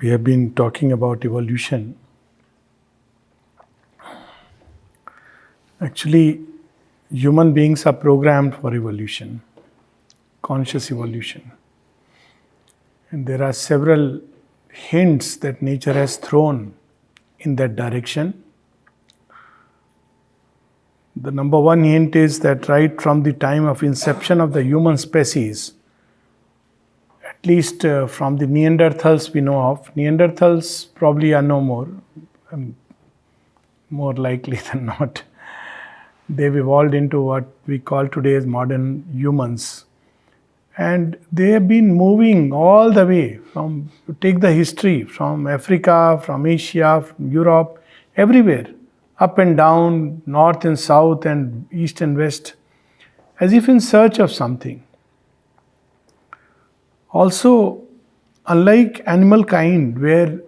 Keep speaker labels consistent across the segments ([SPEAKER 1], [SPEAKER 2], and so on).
[SPEAKER 1] We have been talking about evolution. Actually, human beings are programmed for evolution, conscious evolution. And there are several hints that nature has thrown in that direction. The number one hint is that right from the time of inception of the human species, at least from the Neanderthals we know of, Neanderthals probably are no more, more likely than not. They've evolved into what we call today as modern humans. And they have been moving all the way from, take the history, from Africa, from Asia, from Europe, everywhere, up and down, north and south and east and west, as if in search of something. Also, unlike animal kind, where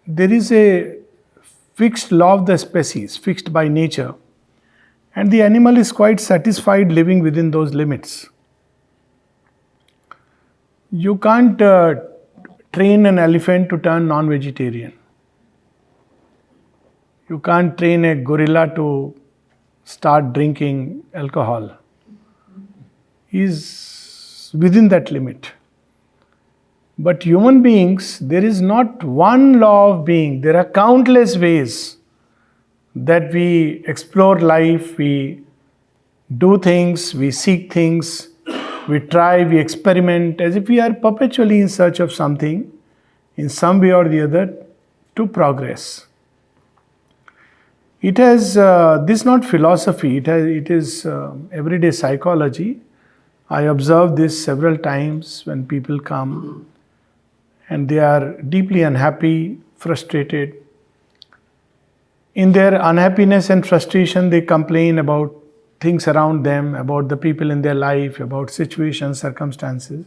[SPEAKER 1] there is a fixed law of the species, fixed by nature, and the animal is quite satisfied living within those limits. You can't train an elephant to turn non-vegetarian. You can't train a gorilla to start drinking alcohol. He's within that limit. But human beings, there is not one law of being. There are countless ways that we explore life, we do things, we seek things, we try, we experiment, as if we are perpetually in search of something, in some way or the other, to progress. It has, this is not philosophy, it is everyday psychology. I observe this several times when people come and they are deeply unhappy, frustrated. In their unhappiness and frustration, they complain about things around them, about the people in their life, about situations, circumstances.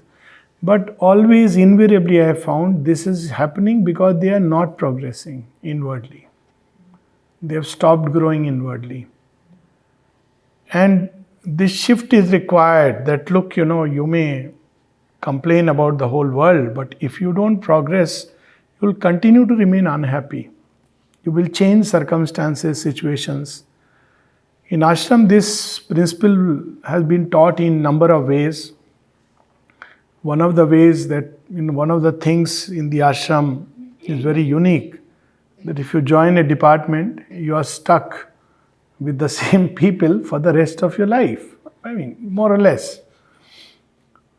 [SPEAKER 1] But always, invariably, I have found this is happening because they are not progressing inwardly. They have stopped growing inwardly. And this shift is required that, look, you may complain about the whole world, but if you don't progress, you will continue to remain unhappy. You will change circumstances, situations. In ashram, this principle has been taught in number of ways. One of the ways that, one of the things in the ashram is very unique, that if you join a department, you are stuck with the same people for the rest of your life. I mean, more or less.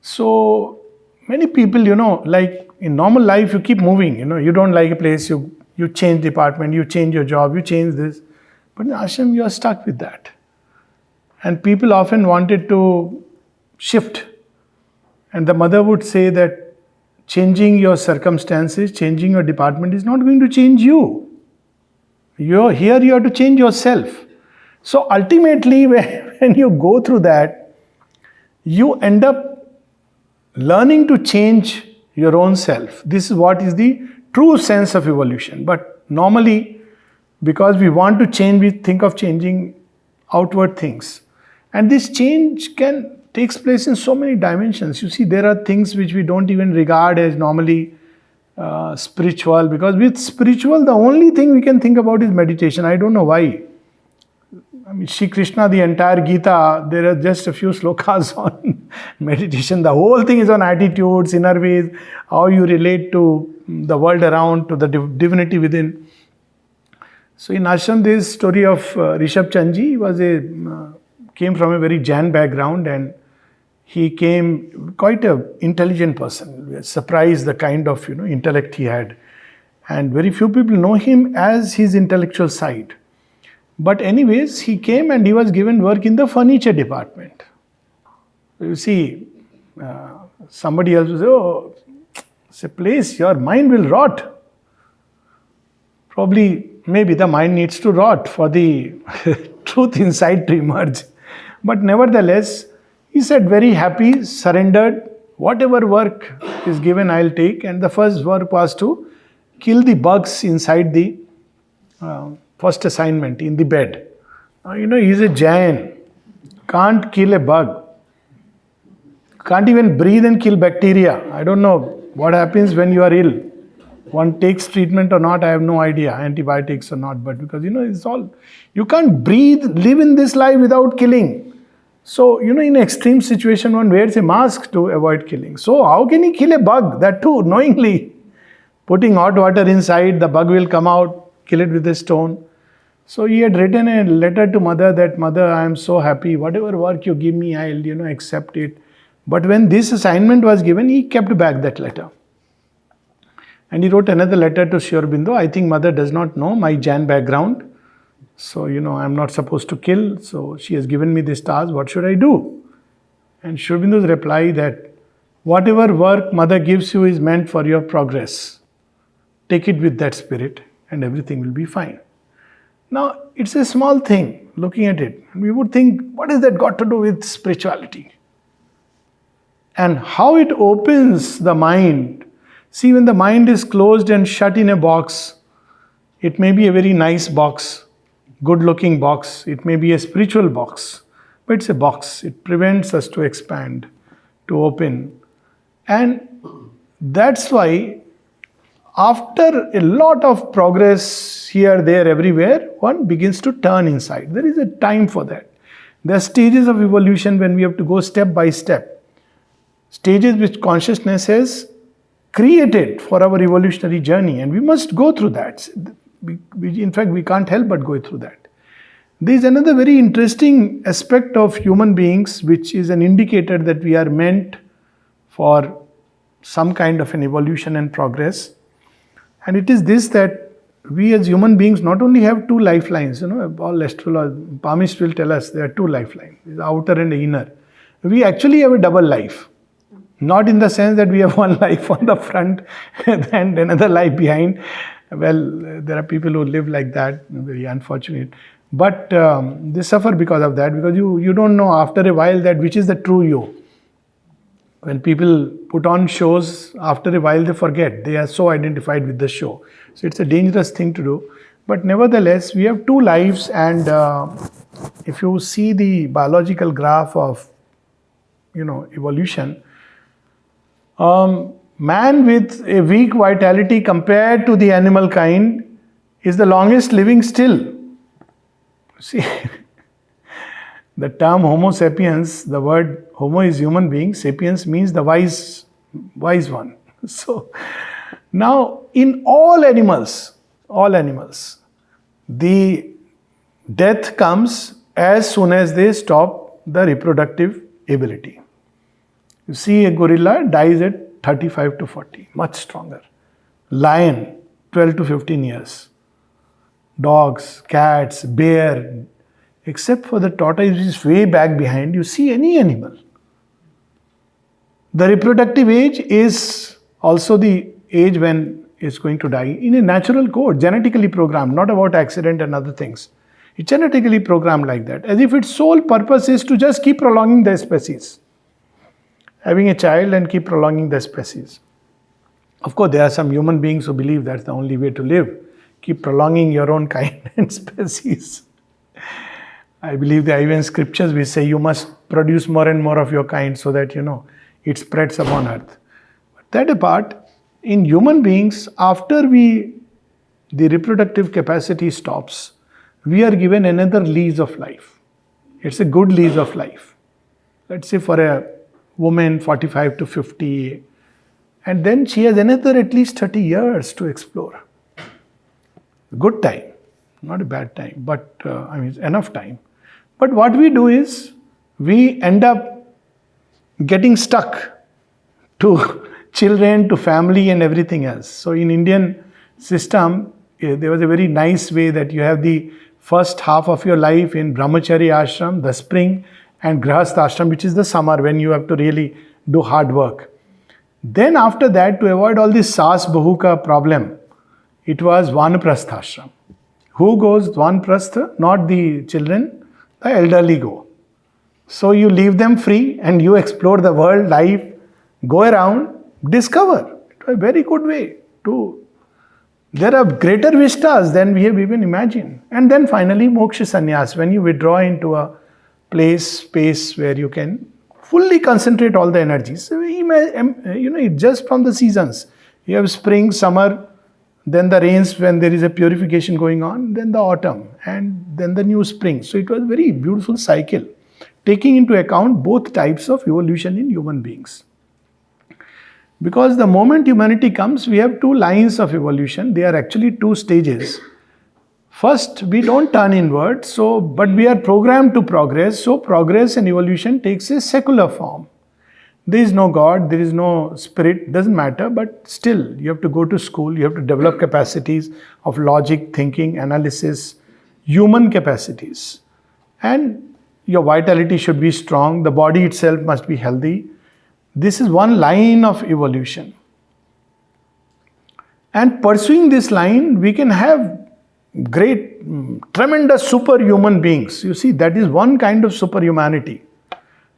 [SPEAKER 1] So, many people, like in normal life, you keep moving. You don't like a place, you change department, you change your job, you change this. But in ashram, you are stuck with that. And people often wanted to shift. And the mother would say that changing your circumstances, changing your department is not going to change you. Here you have to change yourself. So ultimately, when you go through that, you end up learning to change your own self. This is what is the true sense of evolution. But normally, because we want to change, we think of changing outward things. And this change takes place in so many dimensions. You see, there are things which we don't even regard as normally spiritual, because with spiritual, the only thing we can think about is meditation. I don't know why. I mean, Shri Krishna, the entire Gita, there are just a few slokas on meditation. The whole thing is on attitudes, inner ways, how you relate to the world around, to the divinity within. So in ashram, there is story of Rishabh Chandji. He came from a very Jain background, and he came quite an intelligent person. Surprised the kind of intellect he had, and very few people know him as his intellectual side. But anyways, he came and he was given work in the furniture department. You see, somebody else will say, "Oh, it's a place your mind will rot." Probably, maybe the mind needs to rot for the truth inside to emerge. But nevertheless, he said, very happy, surrendered, whatever work is given, I'll take. And the first work was to kill the bugs inside the first assignment, in the bed. He's a Jain, can't kill a bug. Can't even breathe and kill bacteria. I don't know what happens when you are ill. One takes treatment or not, I have no idea, antibiotics or not, but because, it's all, you can't breathe, live in this life without killing. So, in extreme situation, one wears a mask to avoid killing. So, how can he kill a bug? That too, knowingly. Putting hot water inside, the bug will come out, kill it with a stone. So, he had written a letter to mother that, Mother, I am so happy. Whatever work you give me, I'll, accept it. But when this assignment was given, he kept back that letter. And he wrote another letter to Sri Aurobindo. I think mother does not know my Jain background. So, I'm not supposed to kill. So, she has given me this task. What should I do? And Sri Aurobindo's reply that whatever work mother gives you is meant for your progress. Take it with that spirit and everything will be fine. Now, it's a small thing looking at it. We would think, what is that got to do with spirituality? And how it opens the mind. See, when the mind is closed and shut in a box, it may be a very nice box, good looking box, it may be a spiritual box, but it's a box. It prevents us to expand, to open. And that's why after a lot of progress here, there, everywhere, one begins to turn inside. There is a time for that. There are stages of evolution when we have to go step by step. Stages which consciousness has created for our evolutionary journey, and we must go through that. In fact, we can't help but go through that. There is another very interesting aspect of human beings, which is an indicator that we are meant for some kind of an evolution and progress. And it is this, that we as human beings not only have two lifelines, all astrologers, palmists will tell us there are two lifelines, the outer and the inner. We actually have a double life. Not in the sense that we have one life on the front and another life behind. Well, there are people who live like that, very unfortunate. But they suffer because of that, because you don't know after a while that which is the true you. When people put on shows, after a while they forget. They are so identified with the show. So it's a dangerous thing to do. But nevertheless, we have two lives, and if you see the biological graph of, evolution, man with a weak vitality compared to the animal kind is the longest living still. See, the term Homo sapiens, the word Homo is human being, sapiens means the wise one. So, now in all animals, the death comes as soon as they stop the reproductive ability. You see, a gorilla dies at 35 to 40, much stronger. Lion, 12 to 15 years. Dogs, cats, bear, except for the tortoise which is way back behind, you see any animal. The reproductive age is also the age when it's going to die in a natural code, genetically programmed, not about accident and other things. It's genetically programmed like that, as if its sole purpose is to just keep prolonging the species. Having a child and keep prolonging the species. Of course, there are some human beings who believe that's the only way to live. Keep prolonging your own kind and species. I believe there are even scriptures which say you must produce more and more of your kind so that, it spreads upon earth. But that apart, in human beings, after the reproductive capacity stops, we are given another lease of life. It's a good lease of life. Let's say for a woman 45 to 50, and then she has another at least 30 years to explore. Good time, not a bad time, but enough time. But what we do is, we end up getting stuck to children, to family and everything else. So in Indian system, there was a very nice way that you have the first half of your life in Brahmacharya ashram, the spring, and Grahastha ashram, which is the summer when you have to really do hard work. Then after that, to avoid all this Saas Bahu ka problem, it was Vanaprastha ashram. Who goes Vanaprastha? Not the children, the elderly go. So you leave them free and you explore the world, life, go around, discover. It was a very good way to. There are greater vistas than we have even imagined. And then finally, Moksha Sannyas, when you withdraw into a space where you can fully concentrate all the energies. So just from the seasons. You have spring, summer, then the rains when there is a purification going on, then the autumn, and then the new spring. So it was a very beautiful cycle, taking into account both types of evolution in human beings. Because the moment humanity comes, we have two lines of evolution. They are actually two stages. First, we don't turn inward, but we are programmed to progress. So progress and evolution takes a secular form. There is no God, there is no spirit, doesn't matter, but still you have to go to school, you have to develop capacities of logic, thinking, analysis, human capacities. And your vitality should be strong, the body itself must be healthy. This is one line of evolution. And pursuing this line, we can have great, tremendous superhuman beings. You see, that is one kind of superhumanity.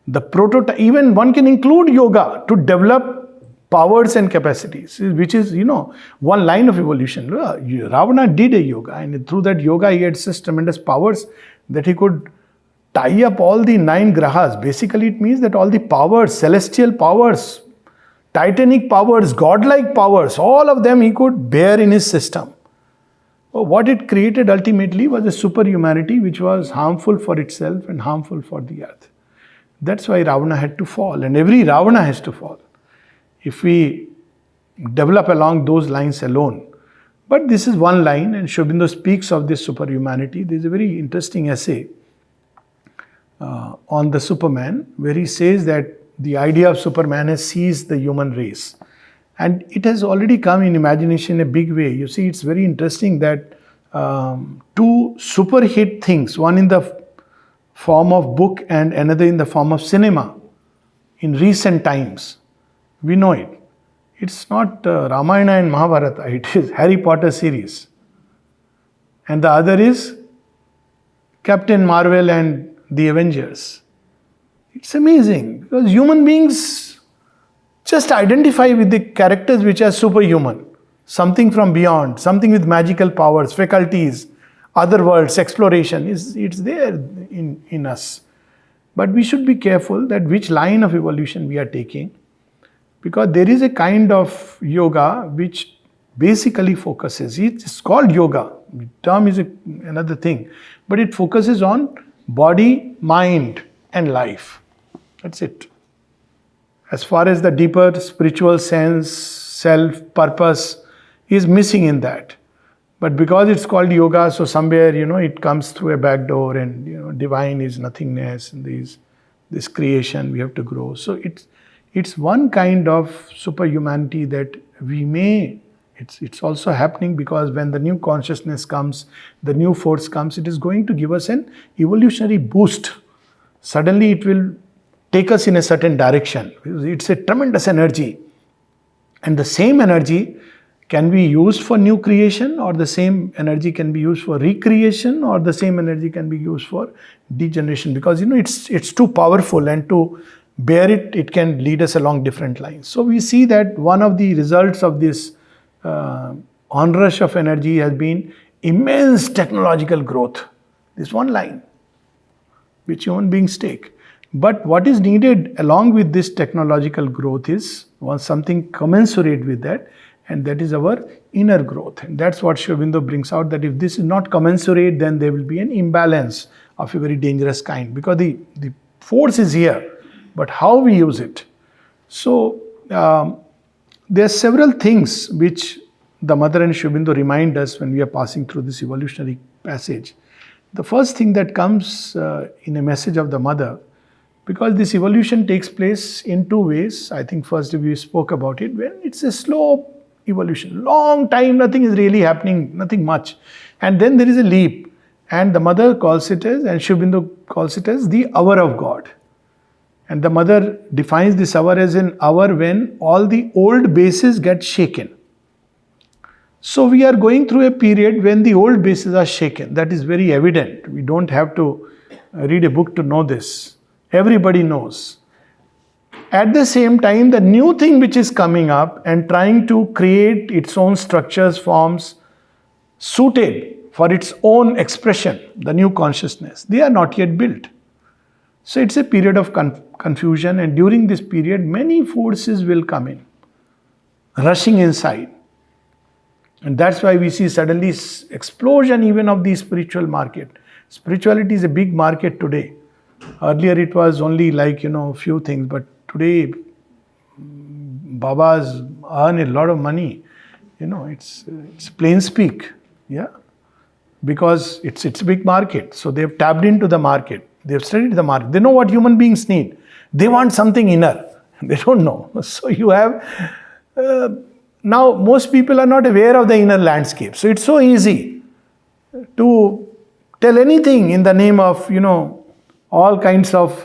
[SPEAKER 1] The prototype, even one can include yoga to develop powers and capacities, which is, one line of evolution. Ravana did a yoga, and through that yoga, he had such tremendous powers that he could tie up all the 9 grahas. Basically, it means that all the powers, celestial powers, titanic powers, godlike powers, all of them he could bear in his system. What it created ultimately was a superhumanity which was harmful for itself and harmful for the earth. That's why Ravana had to fall, and every Ravana has to fall if we develop along those lines alone. But this is one line, and Sri Aurobindo speaks of this superhumanity. There is a very interesting essay on the Superman, where he says that the idea of Superman has seized the human race. And it has already come in imagination in a big way. You see, it's very interesting that two super hit things, one in the form of book and another in the form of cinema, in recent times, we know it. It's not Ramayana and Mahabharata, it is Harry Potter series. And the other is Captain Marvel and the Avengers. It's amazing because human beings just identify with the characters which are superhuman, something from beyond, something with magical powers, faculties, other worlds, exploration, it's there in us. But we should be careful that which line of evolution we are taking, because there is a kind of yoga which basically focuses, it's called yoga, the term is another thing, but it focuses on body, mind and life. That's it. As far as the deeper spiritual sense, self, purpose is missing in that. But because it's called yoga, so somewhere, it comes through a back door and, divine is nothingness and this creation, we have to grow. So it's one kind of superhumanity that we may, it's also happening because when the new consciousness comes, the new force comes, it is going to give us an evolutionary boost. Suddenly it will take us in a certain direction. It's a tremendous energy. And the same energy can be used for new creation, or the same energy can be used for recreation, or the same energy can be used for degeneration, because it's too powerful, and to bear it can lead us along different lines. So we see that one of the results of this onrush of energy has been immense technological growth. This one line which human beings take. But what is needed along with this technological growth is something commensurate with that, and that is our inner growth. And that's what Sri Aurobindo brings out, that if this is not commensurate, then there will be an imbalance of a very dangerous kind, because the force is here, but how we use it. So there are several things which the mother and Sri Aurobindo remind us when we are passing through this evolutionary passage. The first thing that comes in a message of the mother, because this evolution takes place in two ways. I think first we spoke about it, when it's a slow evolution, long time, nothing is really happening, nothing much. And then there is a leap. And the mother calls it as, and Sri Aurobindo calls it as the hour of God. And the mother defines this hour as an hour when all the old bases get shaken. So we are going through a period when the old bases are shaken. That is very evident. We don't have to read a book to know this. Everybody knows. At the same time, the new thing which is coming up and trying to create its own structures, forms, suited for its own expression, the new consciousness, they are not yet built. So it's a period of confusion, and during this period, many forces will come in, rushing inside. And that's why we see suddenly explosion even of the spiritual market. Spirituality is a big market today. Earlier it was only like, few things, but today Babas earn a lot of money. It's plain speak, yeah, because it's a big market. So they've tapped into the market. They've studied the market. They know what human beings need. They want something inner. They don't know. So you have now most people are not aware of the inner landscape. So it's so easy to tell anything in the name of all kinds of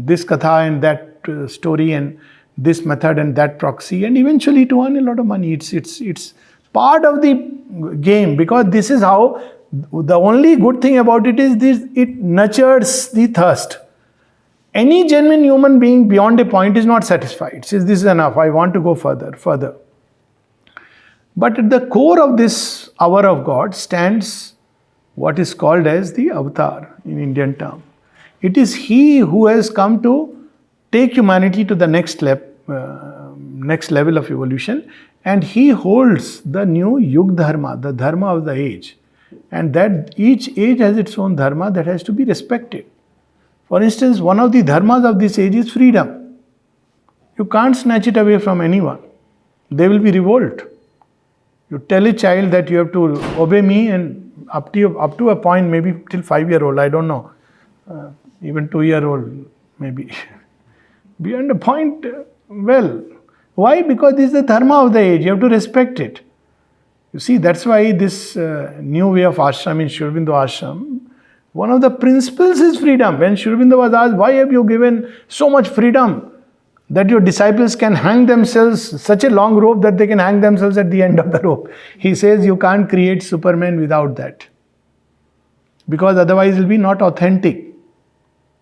[SPEAKER 1] this katha and that story and this method and that proxy, and eventually to earn a lot of money. It's part of the game, because this is how. The only good thing about it is this: it nurtures the thirst. Any genuine human being beyond a point is not satisfied. Says, this is enough, I want to go further. But at the core of this hour of God stands what is called as the avatar in Indian term. It is he who has come to take humanity to the next level of evolution, and he holds the new Yug Dharma, the Dharma of the age. And that each age has its own Dharma that has to be respected. For instance, one of the dharmas of this age is freedom. You can't snatch it away from anyone. They will be revolt. You tell a child that you have to obey me, and up to a point, maybe till 5-year-old, I don't know, even 2-year-old maybe. Beyond a point, well, why? Because this is the dharma of the age. You have to respect it. You see, that's why this new way of ashram in Sri Aurobindo ashram, one of the principles is freedom. When Sri Aurobindo was asked, why have you given so much freedom that your disciples can hang themselves, such a long rope that they can hang themselves at the end of the rope? He says, you can't create Superman without that. Because otherwise it will be not authentic.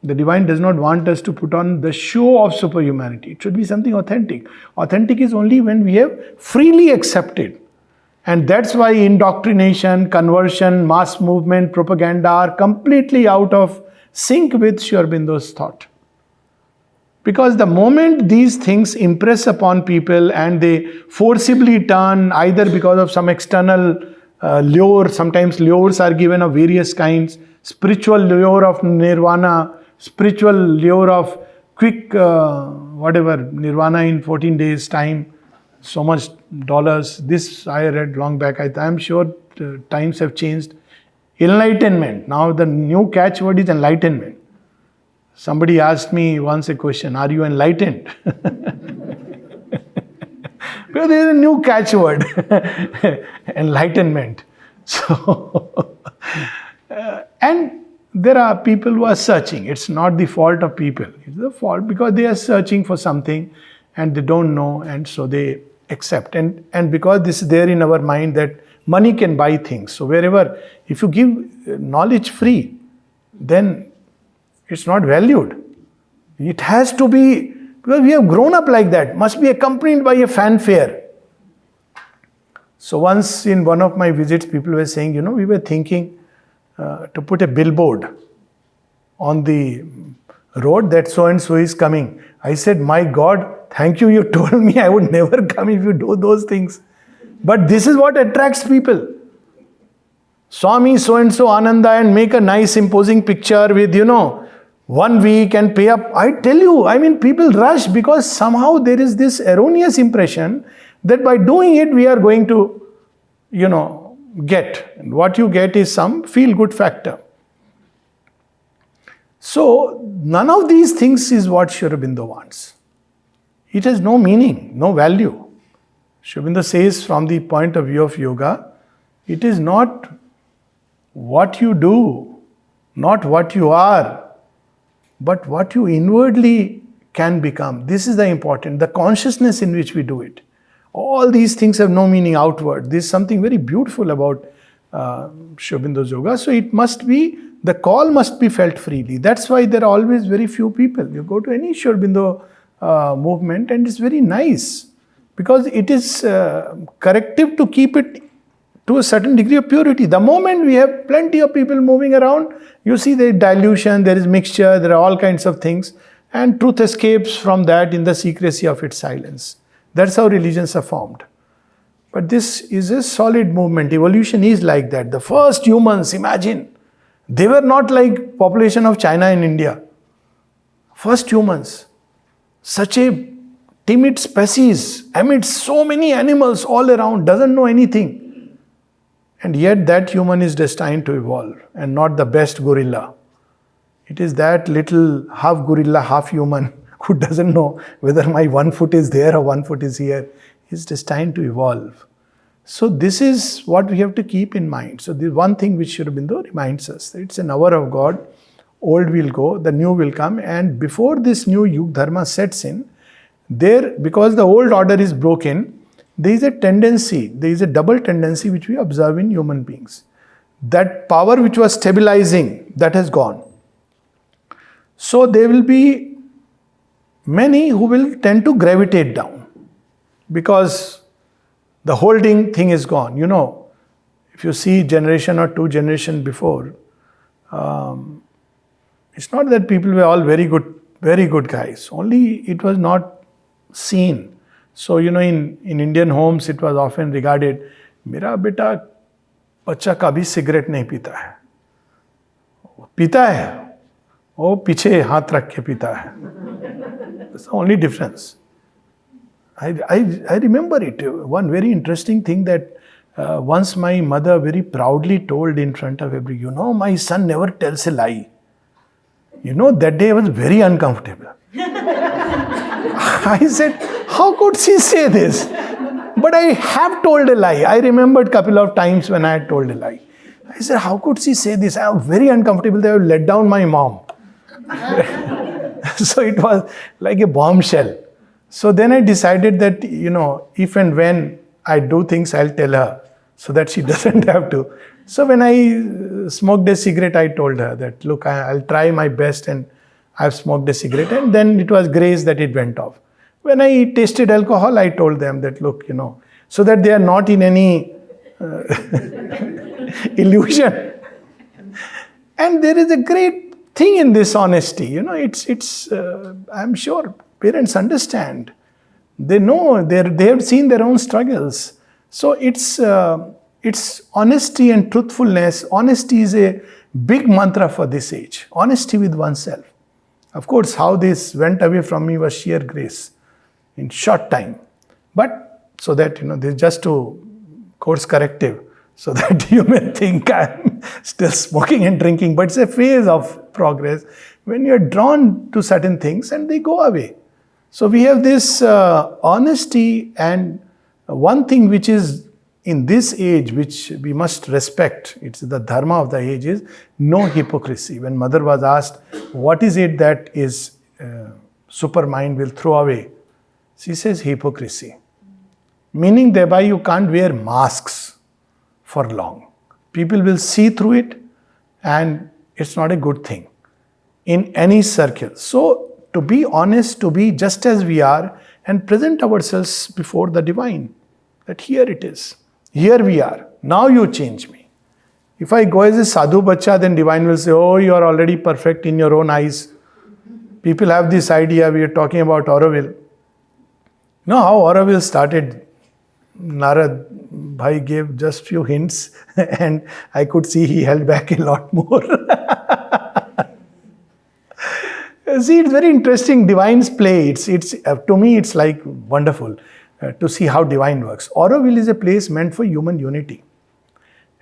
[SPEAKER 1] The divine does not want us to put on the show of superhumanity. It should be something authentic. Authentic is only when we have freely accepted. And that's why indoctrination, conversion, mass movement, propaganda are completely out of sync with Sri Aurobindo's thought. Because the moment these things impress upon people and they forcibly turn, either because of some external lure, sometimes lures are given of various kinds, spiritual lure of nirvana, spiritual lure of quick nirvana in 14 days time, so much dollars. This I read long back. I am sure times have changed. Enlightenment. Now the new catchword is enlightenment. Somebody asked me once a question, are you enlightened? Because there is a new catchword, enlightenment. So, and there are people who are searching. It's not the fault of people. It's the fault because they are searching for something and they don't know, and so they accept. And because this is there in our mind that money can buy things. So wherever, if you give knowledge free, then it's not valued. It has to be, because we have grown up like that, must be accompanied by a fanfare. So once in one of my visits, people were saying, we were thinking to put a billboard on the road that so and so is coming. I said, my God, thank you, you told me I would never come if you do those things. But this is what attracts people. Swami so and so Ananda, and make a nice imposing picture with, 1 week and pay up. I tell you, people rush because somehow there is this erroneous impression that by doing it, we are going to, get. And what you get is some feel-good factor. So, none of these things is what Sri Aurobindo wants. It has no meaning, no value. Sri Aurobindo says from the point of view of yoga, it is not what you do, not what you are, but what you inwardly can become. This is the important, the consciousness in which we do it. All these things have no meaning outward. There is something very beautiful about Sri Aurobindo's yoga. So it must be, the call must be felt freely. That's why there are always very few people. You go to any Sri Aurobindo movement and it's very nice. Because it is corrective to keep it to a certain degree of purity. The moment we have plenty of people moving around, you see there is dilution, there is mixture, there are all kinds of things. And truth escapes from that in the secrecy of its silence. That's how religions are formed. But this is a solid movement. Evolution is like that. The first humans, imagine, they were not like population of China and India. First humans, such a timid species amidst so many animals all around, doesn't know anything. And yet that human is destined to evolve, and not the best gorilla. It is that little half gorilla, half human who doesn't know whether my 1 foot is there or 1 foot is here, is destined to evolve. So this is what we have to keep in mind. So the one thing which Sri Aurobindo reminds us, it's an hour of God, old will go, the new will come, and before this new Yug Dharma sets in, because the old order is broken, there is a tendency, there is a double tendency which we observe in human beings. That power which was stabilizing, that has gone. So there will be many who will tend to gravitate down because the holding thing is gone. You know, if you see generation or 2 generations before, it's not that people were all very good guys. Only it was not seen. So, you know, in Indian homes, it was often regarded, मेरा बेटा बच्चा कभी cigarette नहीं पीता है. पीता है, वो पीछे हाथ रख के पीता है. That's the only difference. I remember it. One very interesting thing that once my mother very proudly told in front of everybody, you know, my son never tells a lie. You know, that day I was very uncomfortable. I said, how could she say this? But I have told a lie. I remembered a couple of times when I had told a lie. I said, how could she say this? I am very uncomfortable. They have let down my mom. So it was like a bombshell. So then I decided that, you know, if and when I do things, I'll tell her so that she doesn't have to. So when I smoked a cigarette, I told her that, look, I'll try my best, and I've smoked a cigarette. And then it was grace that it went off. When I tasted alcohol, I told them that, look, you know, so that they are not in any illusion. And there is a great thing in this honesty. You know, I'm sure parents understand. They know, they have seen their own struggles. So it's honesty and truthfulness. Honesty is a big mantra for this age. Honesty with oneself. Of course, how this went away from me was sheer grace in short time. But so that, you know, there's just to course corrective, so that you may think I'm still smoking and drinking. But it's a phase of progress when you're drawn to certain things and they go away. So we have this honesty, and one thing which is in this age, which we must respect, it's the dharma of the age, is no hypocrisy. When mother was asked, what is it that is supermind will throw away? She says hypocrisy. Meaning thereby you can't wear masks for long. People will see through it, and it's not a good thing in any circle. So to be honest, to be just as we are, and present ourselves before the divine. That here it is. Here we are. Now you change me. If I go as a sadhu bacha, then divine will say, oh, you are already perfect in your own eyes. People have this idea, we are talking about Auroville. You know how Auroville started? Narad Bhai gave just few hints and I could see he held back a lot more. See, it's very interesting. Divine's play. It's to me, it's like wonderful to see how divine works. Auroville is a place meant for human unity.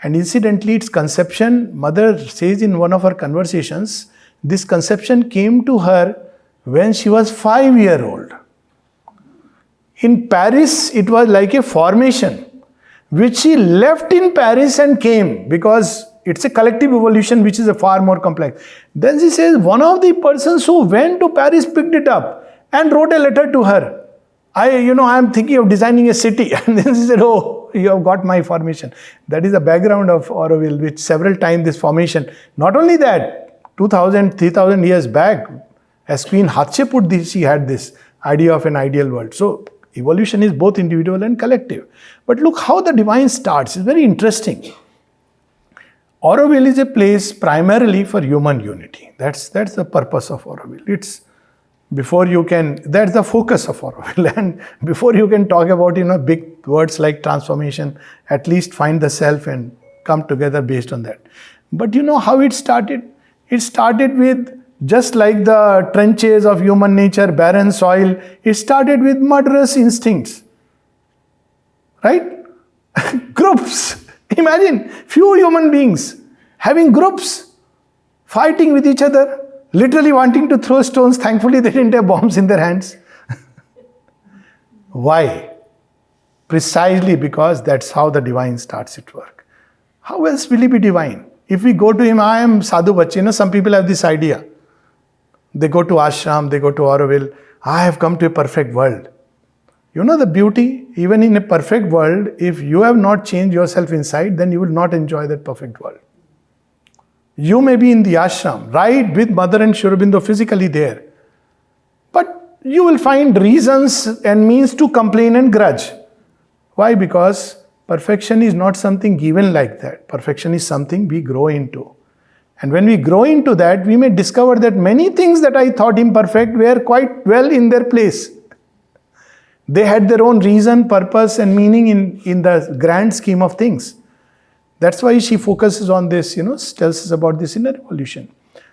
[SPEAKER 1] And incidentally, its conception, mother says in one of her conversations, this conception came to her when she was 5-year-old. In Paris, it was like a formation, which she left in Paris and came, because it's a collective evolution which is a far more complex. Then she says, one of the persons who went to Paris picked it up and wrote a letter to her. I'm thinking of designing a city. And then she said, oh, you have got my formation. That is the background of Auroville, which several times this formation. Not only that, 2,000, 3,000 years back, as Queen Hatshepsut, she had this idea of an ideal world. So evolution is both individual and collective. But look how the divine starts. It's very interesting. Auroville is a place primarily for human unity. That's the purpose of Auroville. That's the focus of Auroville. And before you can talk about, big words like transformation, at least find the self and come together based on that. But you know how it started? It started with, just like the trenches of human nature, barren soil, it started with murderous instincts. Right? Groups. Imagine few human beings having groups, fighting with each other, literally wanting to throw stones. Thankfully, they didn't have bombs in their hands. Why? Precisely because that's how the divine starts its work. How else will he be divine? If we go to him, I am Sadhu Bachchi. You know, some people have this idea. They go to ashram, they go to Auroville. I have come to a perfect world. You know the beauty? Even in a perfect world, if you have not changed yourself inside, then you will not enjoy that perfect world. You may be in the ashram, right, with Mother and Sri Aurobindo physically there. But you will find reasons and means to complain and grudge. Why? Because perfection is not something given like that. Perfection is something we grow into. And when we grow into that, we may discover that many things that I thought imperfect were quite well in their place. They had their own reason, purpose and meaning in the grand scheme of things. That's why she focuses on this, tells us about this inner evolution.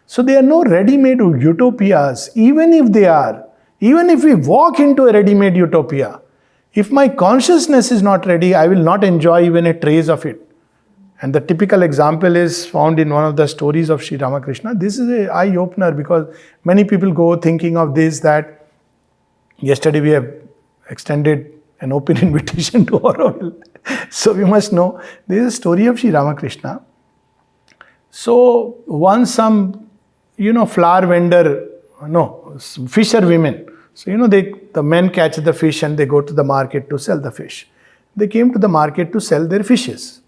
[SPEAKER 1] So there are no ready-made utopias, even if they are. Even if we walk into a ready-made utopia, if my consciousness is not ready, I will not enjoy even a trace of it. And the typical example is found in one of the stories of Sri Ramakrishna. This is an eye-opener because many people go thinking of this, that yesterday we have extended an open invitation to Auroville. So we must know, there is a story of Sri Ramakrishna. So once some, flower vendor, fisher women. So, the men catch the fish and they go to the market to sell the fish. They came to the market to sell their fishes.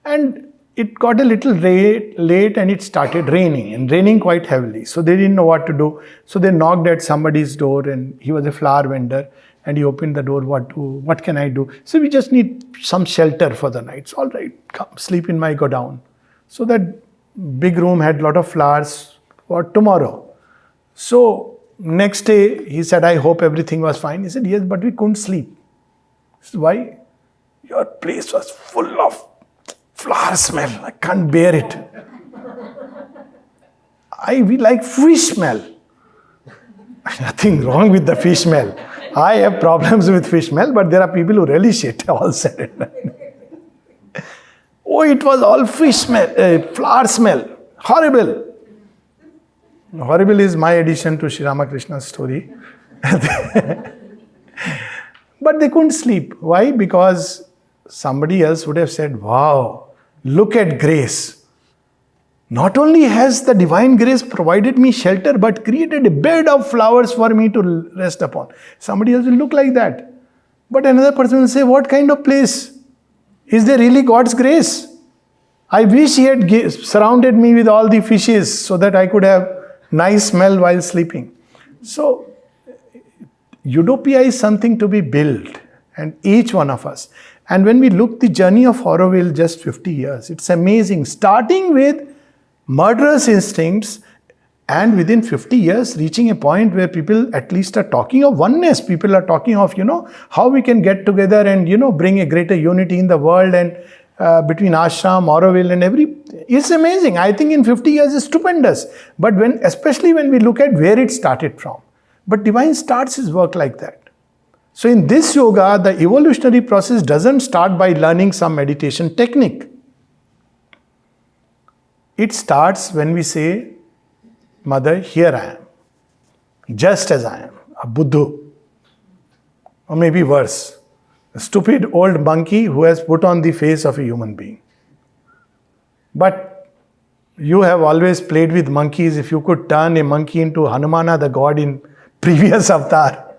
[SPEAKER 1] And it got a little late and it started raining, and raining quite heavily. So they didn't know what to do. So they knocked at somebody's door, and he was a flower vendor. And he opened the door, what can I do? So we just need some shelter for the night. So, all right, come, sleep in my godown. So that big room had a lot of flowers for tomorrow. So next day, he said, I hope everything was fine. He said, yes, but we couldn't sleep. Said, why? Your place was full of flower smell. I can't bear it. We like fish smell. Nothing wrong with the fish smell. I have problems with fish smell, but there are people who relish it, all said. Oh, it was all fish smell, flower smell. Horrible. Horrible is my addition to Sri Ramakrishna's story. But they couldn't sleep. Why? Because somebody else would have said, wow, look at grace. Not only has the divine grace provided me shelter, but created a bed of flowers for me to rest upon. Somebody else will look like that. But another person will say, what kind of place? Is there really God's grace? I wish He had surrounded me with all the fishes so that I could have nice smell while sleeping. So, utopia is something to be built, and each one of us. And when we look the journey of Auroville, just 50 years, it's amazing. Starting with murderous instincts, and within 50 years reaching a point where people at least are talking of oneness. People are talking of, how we can get together and, bring a greater unity in the world, and between ashram, Auroville and it's amazing. I think in 50 years is stupendous. But especially when we look at where it started from. But divine starts his work like that. So in this yoga, the evolutionary process doesn't start by learning some meditation technique. It starts when we say, Mother, here I am, just as I am, a Buddha, or maybe worse, a stupid old monkey who has put on the face of a human being. But you have always played with monkeys. If you could turn a monkey into Hanumana, the god in previous avatar,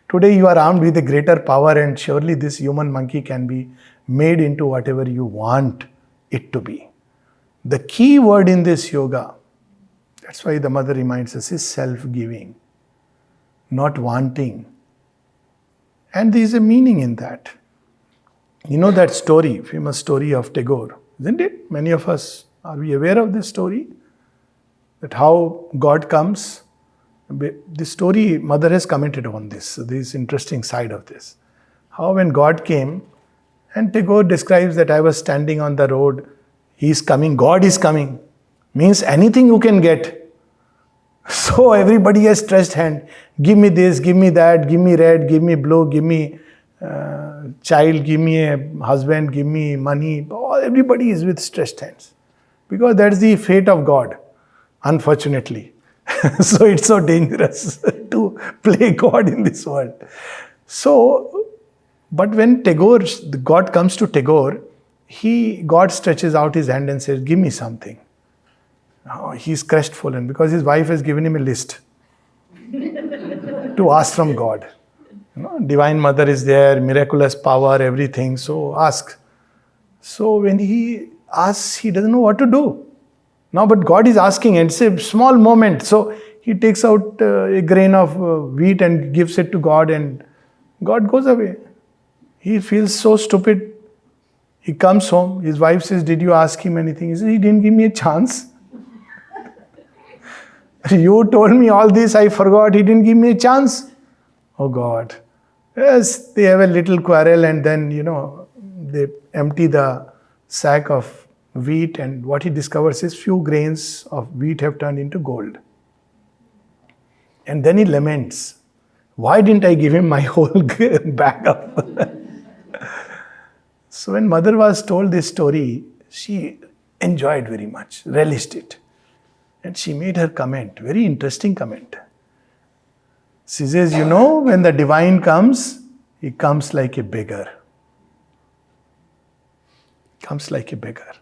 [SPEAKER 1] today you are armed with a greater power, and surely this human monkey can be made into whatever you want it to be. The key word in this yoga, that's why the mother reminds us, is self-giving, not wanting. And there is a meaning in that. You know that story, famous story of Tagore, isn't it? Many of us, are we aware of this story? That how God comes. This story, mother has commented on this. So there is interesting side of this. How when God came, and Tagore describes that I was standing on the road, He is coming, God is coming, means anything you can get. So everybody has stretched hand, give me this, give me that, give me red, give me blue, give me child, give me a husband, give me money. Everybody is with stretched hands. Because that's the fate of God, unfortunately. So it's so dangerous to play God in this world. So, but when God comes to Tagore, God stretches out his hand and says, give me something. Oh, he's crestfallen because his wife has given him a list to ask from God. Divine Mother is there, miraculous power, everything. So ask. So when he asks, he doesn't know what to do. Now, but God is asking, and it's a small moment. So he takes out a grain of wheat and gives it to God, and God goes away. He feels so stupid. He comes home. His wife says, did you ask him anything? He says, he didn't give me a chance. You told me all this, I forgot. He didn't give me a chance. Oh God. Yes, they have a little quarrel, and then, they empty the sack of wheat, and what he discovers is few grains of wheat have turned into gold. And then he laments, why didn't I give him my whole bag of... So when mother was told this story, she enjoyed very much, relished it. And she made her comment, very interesting comment. She says, when the divine comes, he comes like a beggar. Comes like a beggar.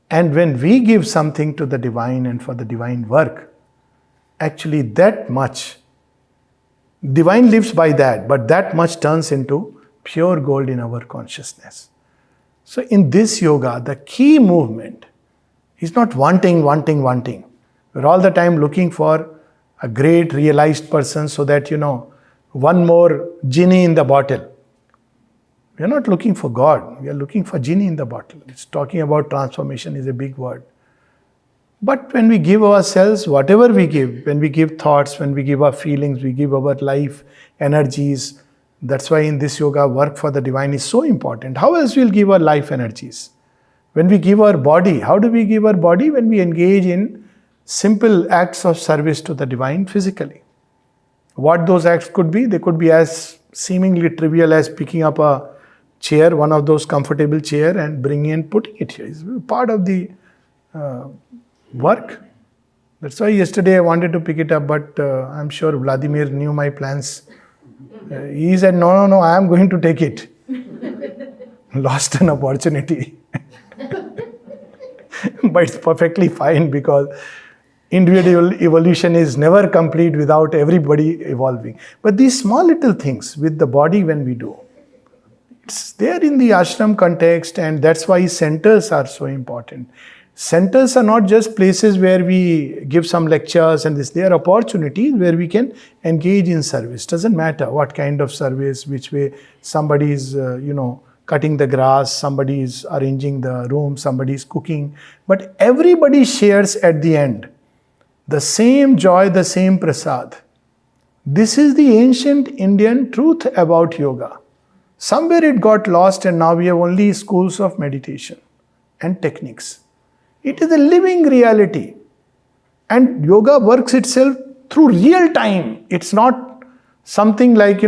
[SPEAKER 1] And when we give something to the divine and for the divine work, actually that much, divine lives by that, but that much turns into pure gold in our consciousness. So in this yoga, the key movement is not wanting. We're all the time looking for a great realized person so that, one more genie in the bottle. We are not looking for God. We are looking for genie in the bottle. It's talking about transformation is a big word. But when we give ourselves, whatever we give, when we give thoughts, when we give our feelings, we give our life, energies, that's why in this yoga, work for the divine is so important. How else we'll give our life energies? When we give our body, how do we give our body? When we engage in simple acts of service to the divine physically. What those acts could be? They could be as seemingly trivial as picking up a chair, one of those comfortable chair, and bringing and putting it here. It's part of the work. That's why yesterday I wanted to pick it up, but I'm sure Vladimir knew my plans. He said, no, I am going to take it. Lost an opportunity. But it's perfectly fine because individual evolution is never complete without everybody evolving. But these small little things with the body when we do, it's there in the ashram context, and that's why centers are so important. Centers are not just places where we give some lectures and this. They are opportunities where we can engage in service. Doesn't matter what kind of service, which way. Somebody is, cutting the grass, somebody is arranging the room, somebody is cooking. But everybody shares at the end the same joy, the same prasad. This is the ancient Indian truth about yoga. Somewhere it got lost, and now we have only schools of meditation and techniques. It is a living reality. And yoga works itself through real time. It's not something like,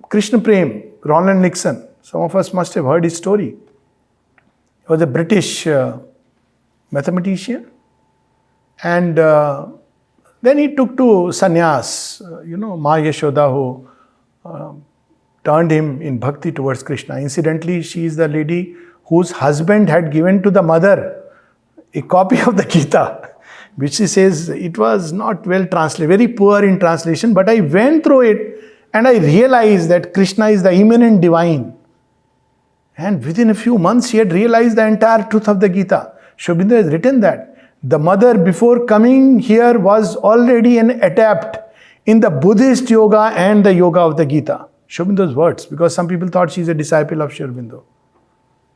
[SPEAKER 1] Krishna Prem, Ronald Nixon. Some of us must have heard his story. He was a British mathematician. And then he took to sannyas. Ma Yashoda, who turned him in bhakti towards Krishna. Incidentally, she is the lady whose husband had given to the mother a copy of the Gita, which she says it was not well translated, very poor in translation, but I went through it and I realized that Krishna is the immanent divine. And within a few months, she had realized the entire truth of the Gita. Sri Aurobindo has written that the mother, before coming here, was already an adept in the Buddhist yoga and the yoga of the Gita. Sri Aurobindo's words, because some people thought she's a disciple of Sri Aurobindo.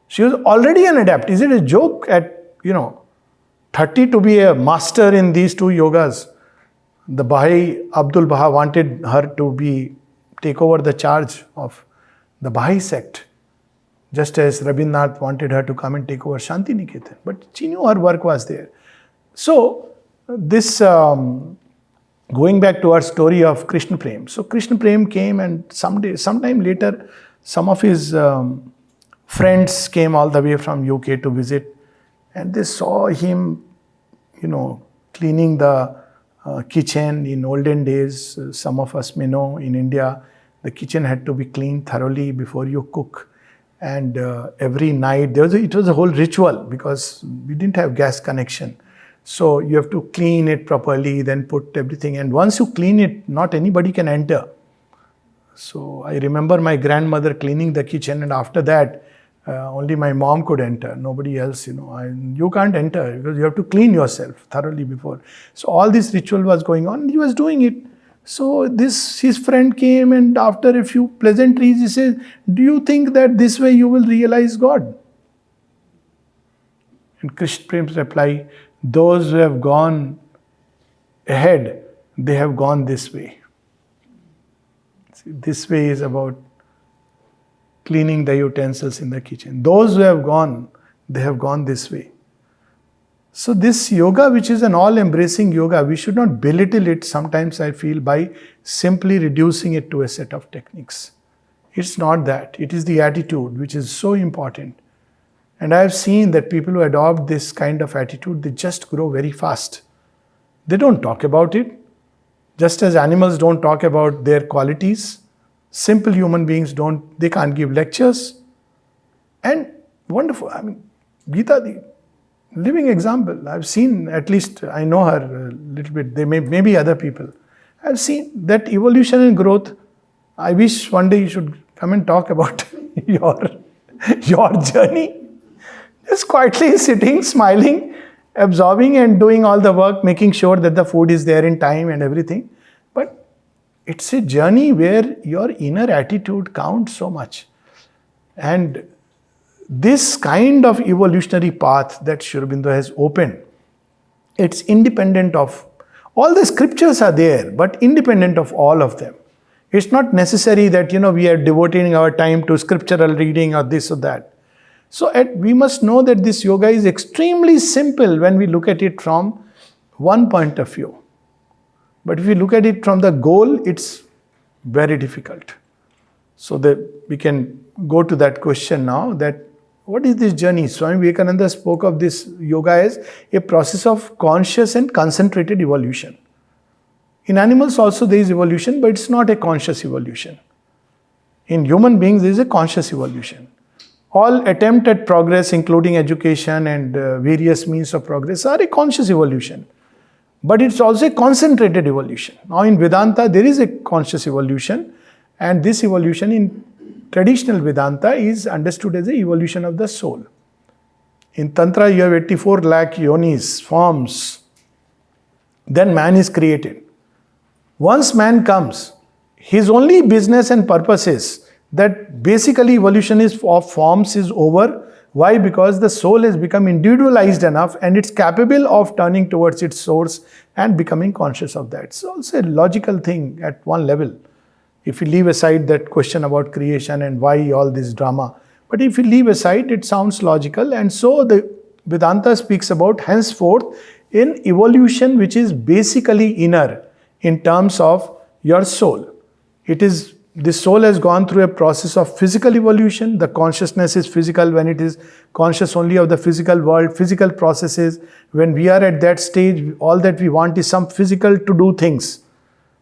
[SPEAKER 1] She was already an adept. Is it a joke at, 30 to be a master in these two yogas? The Bahai Abdul Baha wanted her to take over the charge of the Baha'i sect, just as Rabindranath wanted her to come and take over Shanti Niketan. But she knew her work was there. So, this, going back to our story of Krishna Prem. So, Krishna Prem came, and sometime later, some of his friends came all the way from UK to visit, and they saw him, cleaning the kitchen. In olden days, some of us may know, in India, the kitchen had to be cleaned thoroughly before you cook. And every night, it was a whole ritual, because we didn't have gas connection. So you have to clean it properly, then put everything. And once you clean it, not anybody can enter. So I remember my grandmother cleaning the kitchen, and after that, only my mom could enter. Nobody else, you can't enter, because you have to clean yourself thoroughly before. So all this ritual was going on. He was doing it. So his friend came, and after a few pleasantries, he says, "Do you think that this way you will realize God?" And Krishna Prem's reply, "Those who have gone ahead, they have gone this way." See, this way is about cleaning the utensils in the kitchen. Those who have gone, they have gone this way. So this yoga, which is an all-embracing yoga, we should not belittle it sometimes, I feel, by simply reducing it to a set of techniques. It's not that. It is the attitude which is so important. And I have seen that people who adopt this kind of attitude, they just grow very fast. They don't talk about it. Just as animals don't talk about their qualities, simple human beings they can't give lectures. And wonderful, Geeta, the living example. I've seen, at least I know her a little bit, there may be other people. I've seen that evolution and growth. I wish one day you should come and talk about your journey. Just quietly sitting, smiling, absorbing and doing all the work, making sure that the food is there in time and everything. But it's a journey where your inner attitude counts so much. And this kind of evolutionary path that Sri Aurobindo has opened, it's independent of, all the scriptures are there, but independent of all of them. It's not necessary that, we are devoting our time to scriptural reading or this or that. So we must know that this yoga is extremely simple when we look at it from one point of view. But if we look at it from the goal, it's very difficult. So we can go to that question now, that what is this journey? Swami Vivekananda spoke of this yoga as a process of conscious and concentrated evolution. In animals also there is evolution, but it's not a conscious evolution. In human beings there is a conscious evolution. All attempt at progress, including education and various means of progress, are a conscious evolution. But it's also a concentrated evolution. Now in Vedanta there is a conscious evolution, and this evolution in traditional Vedanta is understood as the evolution of the soul. In Tantra, you have 84 lakh yonis, forms. Then man is created. Once man comes, his only business and purpose is that basically evolution of forms is over. Why? Because the soul has become individualized enough and it's capable of turning towards its source and becoming conscious of that. It's also a logical thing at one level. If you leave aside that question about creation and why all this drama. But if you leave aside, it sounds logical. And so the Vedanta speaks about henceforth in evolution which is basically inner in terms of your soul. The soul has gone through a process of physical evolution. The consciousness is physical when it is conscious only of the physical world, physical processes. When we are at that stage, all that we want is some physical to do things.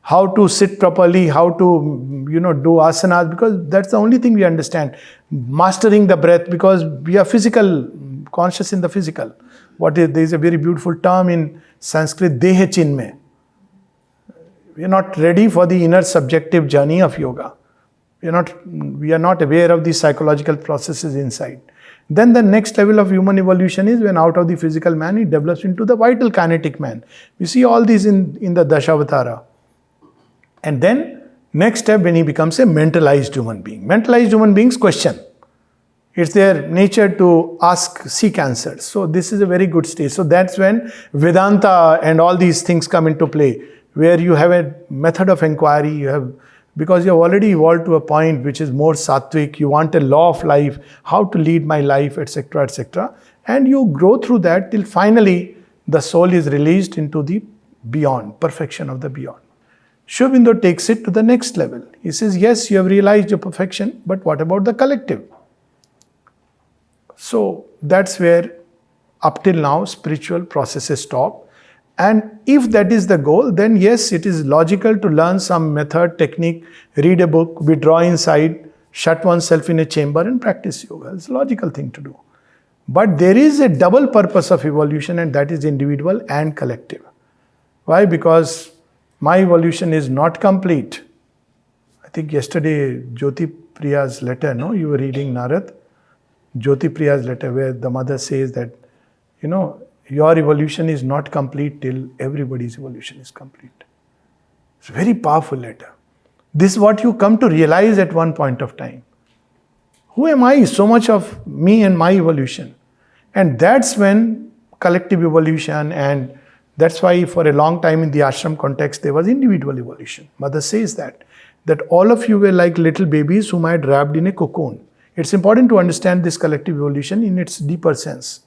[SPEAKER 1] How to sit properly, how to, do asanas, because that's the only thing we understand. Mastering the breath, because we are physical, conscious in the physical. There is a very beautiful term in Sanskrit, Deha Chinmay. We are not ready for the inner subjective journey of yoga. We are not aware of the psychological processes inside. Then the next level of human evolution is when out of the physical man, it develops into the vital kinetic man. We see all these in the Dashavatara. And then, next step, when he becomes a mentalized human being. Mentalized human beings question. It's their nature to seek answers. So this is a very good stage. So that's when Vedanta and all these things come into play, where you have a method of inquiry, you have because you have already evolved to a point which is more sattvic. You want a law of life, how to lead my life, etc., etc. And you grow through that till finally the soul is released into the beyond, perfection of the beyond. Sri Aurobindo takes it to the next level. He says, yes, you have realized your perfection, but what about the collective? So that's where up till now spiritual processes stop. And if that is the goal, then yes, it is logical to learn some method, technique, read a book, withdraw inside, shut oneself in a chamber and practice yoga. It's a logical thing to do. But there is a double purpose of evolution, and that is individual and collective. Why? Because my evolution is not complete. I think yesterday Jyoti Priya's letter, no? You were reading Narad. Jyoti Priya's letter where the mother says that, your evolution is not complete till everybody's evolution is complete. It's a very powerful letter. This is what you come to realize at one point of time. Who am I? So much of me and my evolution. And that's when collective evolution, and that's why for a long time in the ashram context there was individual evolution. Mother says that all of you were like little babies whom I had wrapped in a cocoon. It's important to understand this collective evolution in its deeper sense.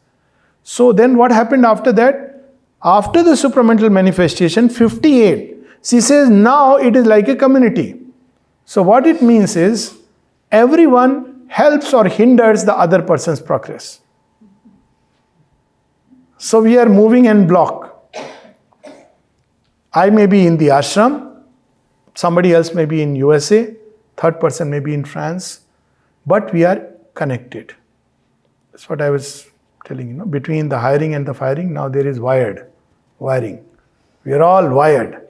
[SPEAKER 1] So then what happened after that? After the supramental manifestation, 58, she says now it is like a community. So what it means is everyone helps or hinders the other person's progress. So we are moving en bloc. I may be in the ashram, somebody else may be in USA, third person may be in France, but we are connected. That's what I was telling you, between the hiring and the firing, now there is wiring. We are all wired.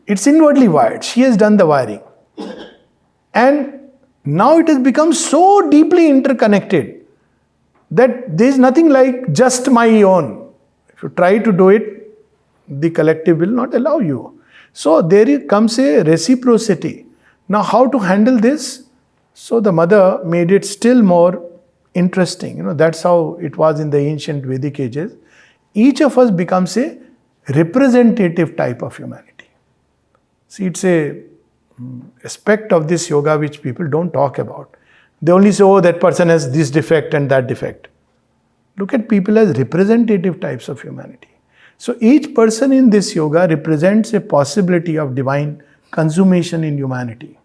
[SPEAKER 1] It's inwardly wired. She has done the wiring. And now it has become so deeply interconnected that there is nothing like just my own. If you try to do it, the collective will not allow you. So there comes a reciprocity. Now how to handle this? So the mother made it still more interesting. That's how it was in the ancient Vedic ages. Each of us becomes a representative type of humanity. See, it's a aspect of this yoga which people don't talk about. They only say, oh, that person has this defect and that defect. Look at people as representative types of humanity. So each person in this yoga represents a possibility of divine consummation in humanity,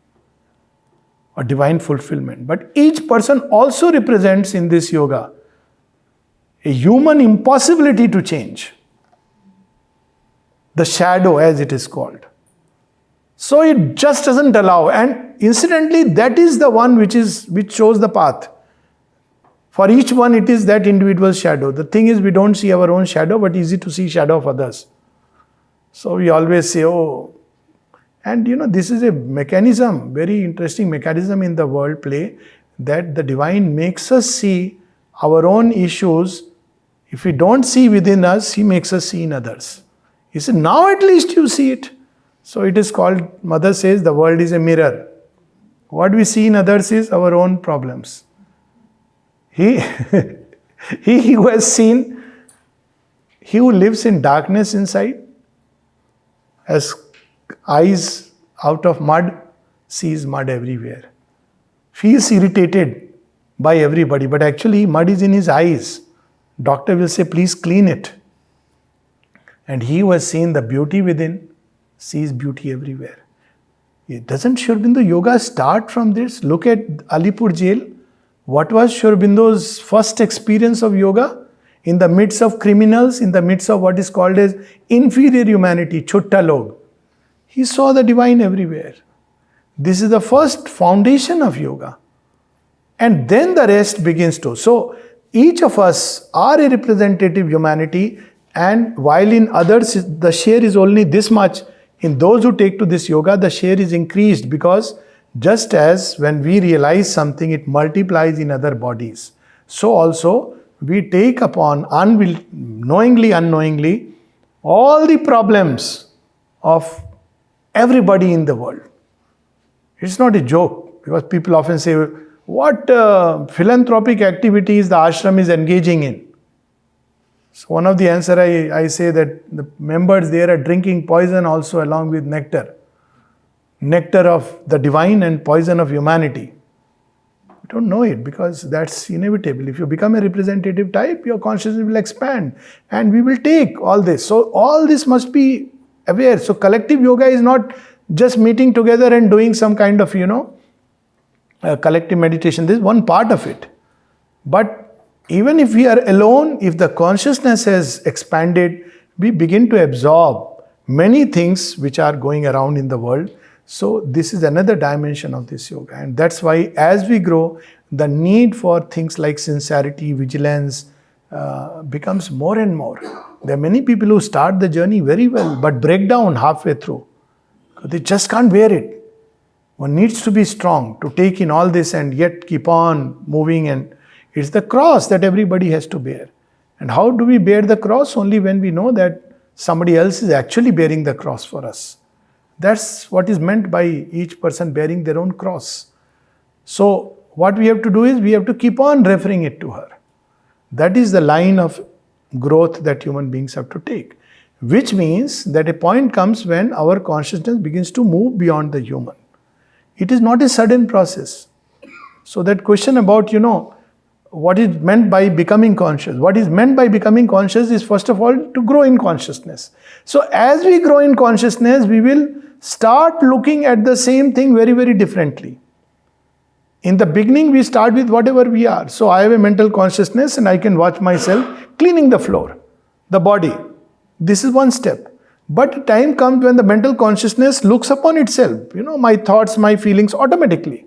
[SPEAKER 1] or divine fulfillment. But each person also represents in this yoga a human impossibility to change. The shadow, as it is called. So it just doesn't allow. And incidentally, that is the one which shows the path. For each one, it is that individual shadow. The thing is, we don't see our own shadow, but easy to see shadow of others. So we always say, oh, and this is a mechanism, very interesting mechanism in the world play, that the divine makes us see our own issues. If we don't see within us, he makes us see in others. He said, now at least you see it. So it is called, Mother says, the world is a mirror. What we see in others is our own problems. He who has seen, he who lives in darkness inside, has eyes out of mud, sees mud everywhere. Feels irritated by everybody, but actually mud is in his eyes. Doctor will say, please clean it. And he who has seen the beauty within, sees beauty everywhere. Doesn't Sri Aurobindo yoga start from this? Look at Alipur jail. What was Sri Aurobindo's first experience of yoga? In the midst of criminals, in the midst of what is called as inferior humanity, chutta log. He saw the divine everywhere. This is the first foundation of yoga. And then the rest begins to. So each of us are a representative humanity, and while in others the share is only this much, in those who take to this yoga, the share is increased, because just as when we realize something, it multiplies in other bodies. So also we take upon, knowingly, unknowingly, all the problems of everybody in the world. It's not a joke, because people often say, what philanthropic activities the ashram is engaging in. So one of the answer I say that the members there are drinking poison also along with nectar. nectar of the divine and poison of humanity? We don't know it because that's inevitable. If you become a representative type, your consciousness will expand and we will take all this. So all this must be aware. So collective yoga is not just meeting together and doing some kind of, collective meditation. This is one part of it. But even if we are alone, if the consciousness has expanded, we begin to absorb many things which are going around in the world. So this is another dimension of this yoga. And that's why as we grow, the need for things like sincerity, vigilance becomes more and more. There are many people who start the journey very well, but break down halfway through. They just can't bear it. One needs to be strong to take in all this and yet keep on moving. And it's the cross that everybody has to bear. And how do we bear the cross? Only when we know that somebody else is actually bearing the cross for us. That's what is meant by each person bearing their own cross. So what we have to do is we have to keep on referring it to her. That is the line of growth that human beings have to take. Which means that a point comes when our consciousness begins to move beyond the human. It is not a sudden process. So that question about, what is meant by becoming conscious? What is meant by becoming conscious is first of all to grow in consciousness. So as we grow in consciousness, we will start looking at the same thing very, very differently. In the beginning, we start with whatever we are. So I have a mental consciousness and I can watch myself cleaning the floor, the body. This is one step. But time comes when the mental consciousness looks upon itself, my thoughts, my feelings automatically.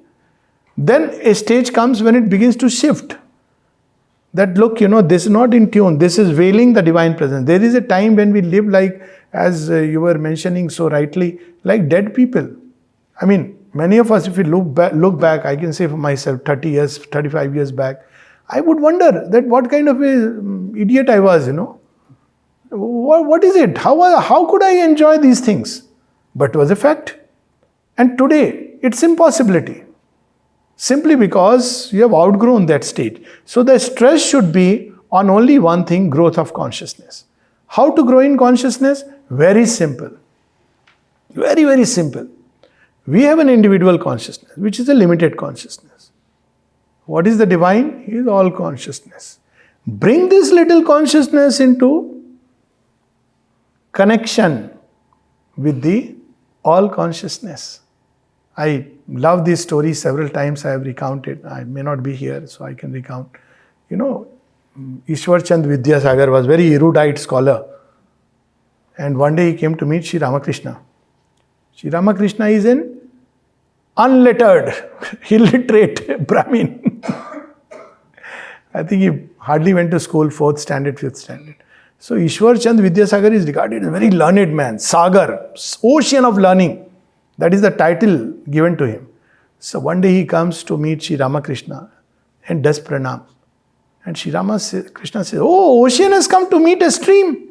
[SPEAKER 1] Then a stage comes when it begins to shift. That look, this is not in tune. This is veiling the divine presence. There is a time when we live like, as you were mentioning so rightly, like dead people. I mean, many of us, if we look back, I can say for myself, 30 years, 35 years back, I would wonder that what kind of a idiot I was, What is it? How could I enjoy these things? But it was a fact. And today, it's impossibility. Simply because you have outgrown that state. So the stress should be on only one thing, growth of consciousness. How to grow in consciousness? Very simple. Very, very simple. We have an individual consciousness, which is a limited consciousness. What is the divine? He is all consciousness. Bring this little consciousness into connection with the all consciousness. I love this story. Several times I have recounted. I may not be here, so I can recount. Ishwar Chand Vidyasagar was a very erudite scholar. And one day he came to meet Sri Ramakrishna. Sri Ramakrishna is an unlettered, illiterate Brahmin. I think he hardly went to school, 4th standard, 5th standard. So Ishwar Chand Vidyasagar is regarded as a very learned man. Sagar, ocean of learning. That is the title given to him. So one day he comes to meet Sri Ramakrishna and does pranam. And Sri Ramakrishna says, "Oh, ocean has come to meet a stream.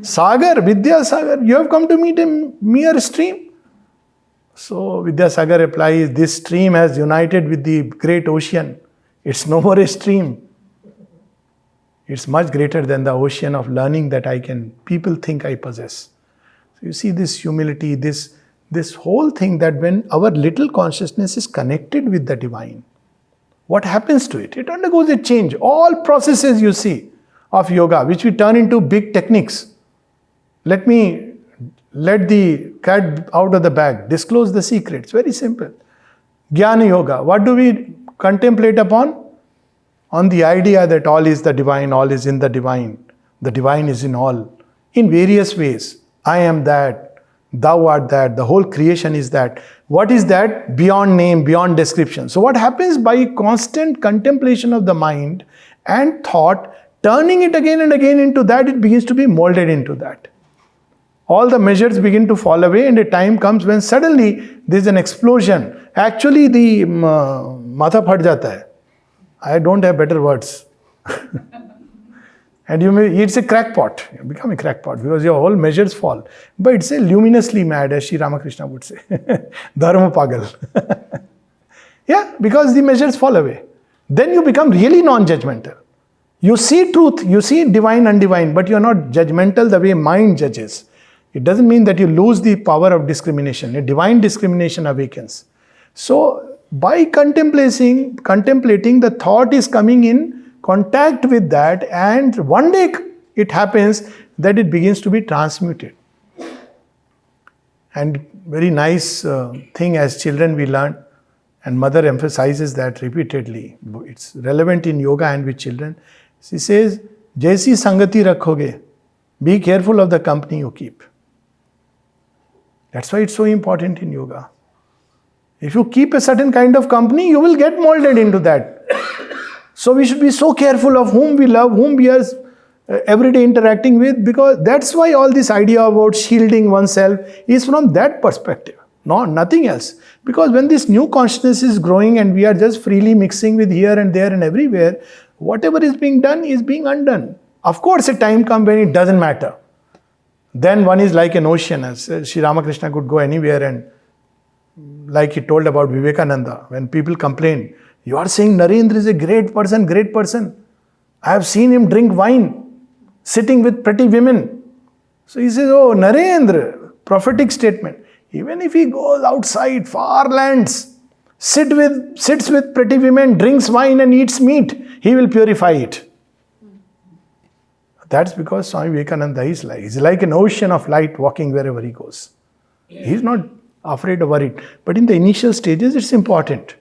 [SPEAKER 1] Sagar, Vidyasagar, you have come to meet a mere stream." So Vidyasagar replies, "This stream has united with the great ocean. It's no more a stream. It's much greater than the ocean of learning that people think I possess." So you see this humility, this whole thing that when our little consciousness is connected with the divine, what happens to it? It undergoes a change. All processes you see of yoga, which we turn into big techniques. Let the cat out of the bag, disclose the secrets. Very simple. Jnana yoga. What do we contemplate upon? On the idea that all is the divine, all is in the divine is in all, in various ways. I am that, thou art that, the whole creation is that. What is that? Beyond name, beyond description. So what happens by constant contemplation of the mind and thought, turning it again and again into that, it begins to be molded into that. All the measures begin to fall away and a time comes when suddenly there is an explosion. Actually the matha phat jata hai. I don't have better words. And it's a crackpot. You become a crackpot because your whole measures fall. But it's a luminously mad, as Sri Ramakrishna would say. Dharma pagal. Yeah, because the measures fall away. Then you become really non-judgmental. You see truth, you see divine, undivine, but you're not judgmental the way mind judges. It doesn't mean that you lose the power of discrimination. A divine discrimination awakens. So by contemplating, the thought is coming in contact with that, and one day it happens that it begins to be transmuted. And very nice thing as children we learn, and mother emphasizes that repeatedly. It's relevant in yoga and with children. She says, Jaisi sangati rakhoge, be careful of the company you keep. That's why it's so important in yoga. If you keep a certain kind of company, you will get molded into that. So we should be so careful of whom we love, whom we are every day interacting with, because that's why all this idea about shielding oneself is from that perspective, nothing else. Because when this new consciousness is growing and we are just freely mixing with here and there and everywhere, whatever is being done is being undone. Of course, a time comes when it doesn't matter. Then one is like an ocean, as Sri Ramakrishna could go anywhere, and like he told about Vivekananda, when people complain, you are saying Narendra is a great person. I have seen him drink wine, sitting with pretty women. So he says, oh, Narendra, prophetic statement. Even if he goes outside, far lands, sits with pretty women, drinks wine and eats meat, he will purify it. That's because Swami Vivekananda is like an ocean of light walking wherever he goes. He's not afraid or worried. But in the initial stages, it's important,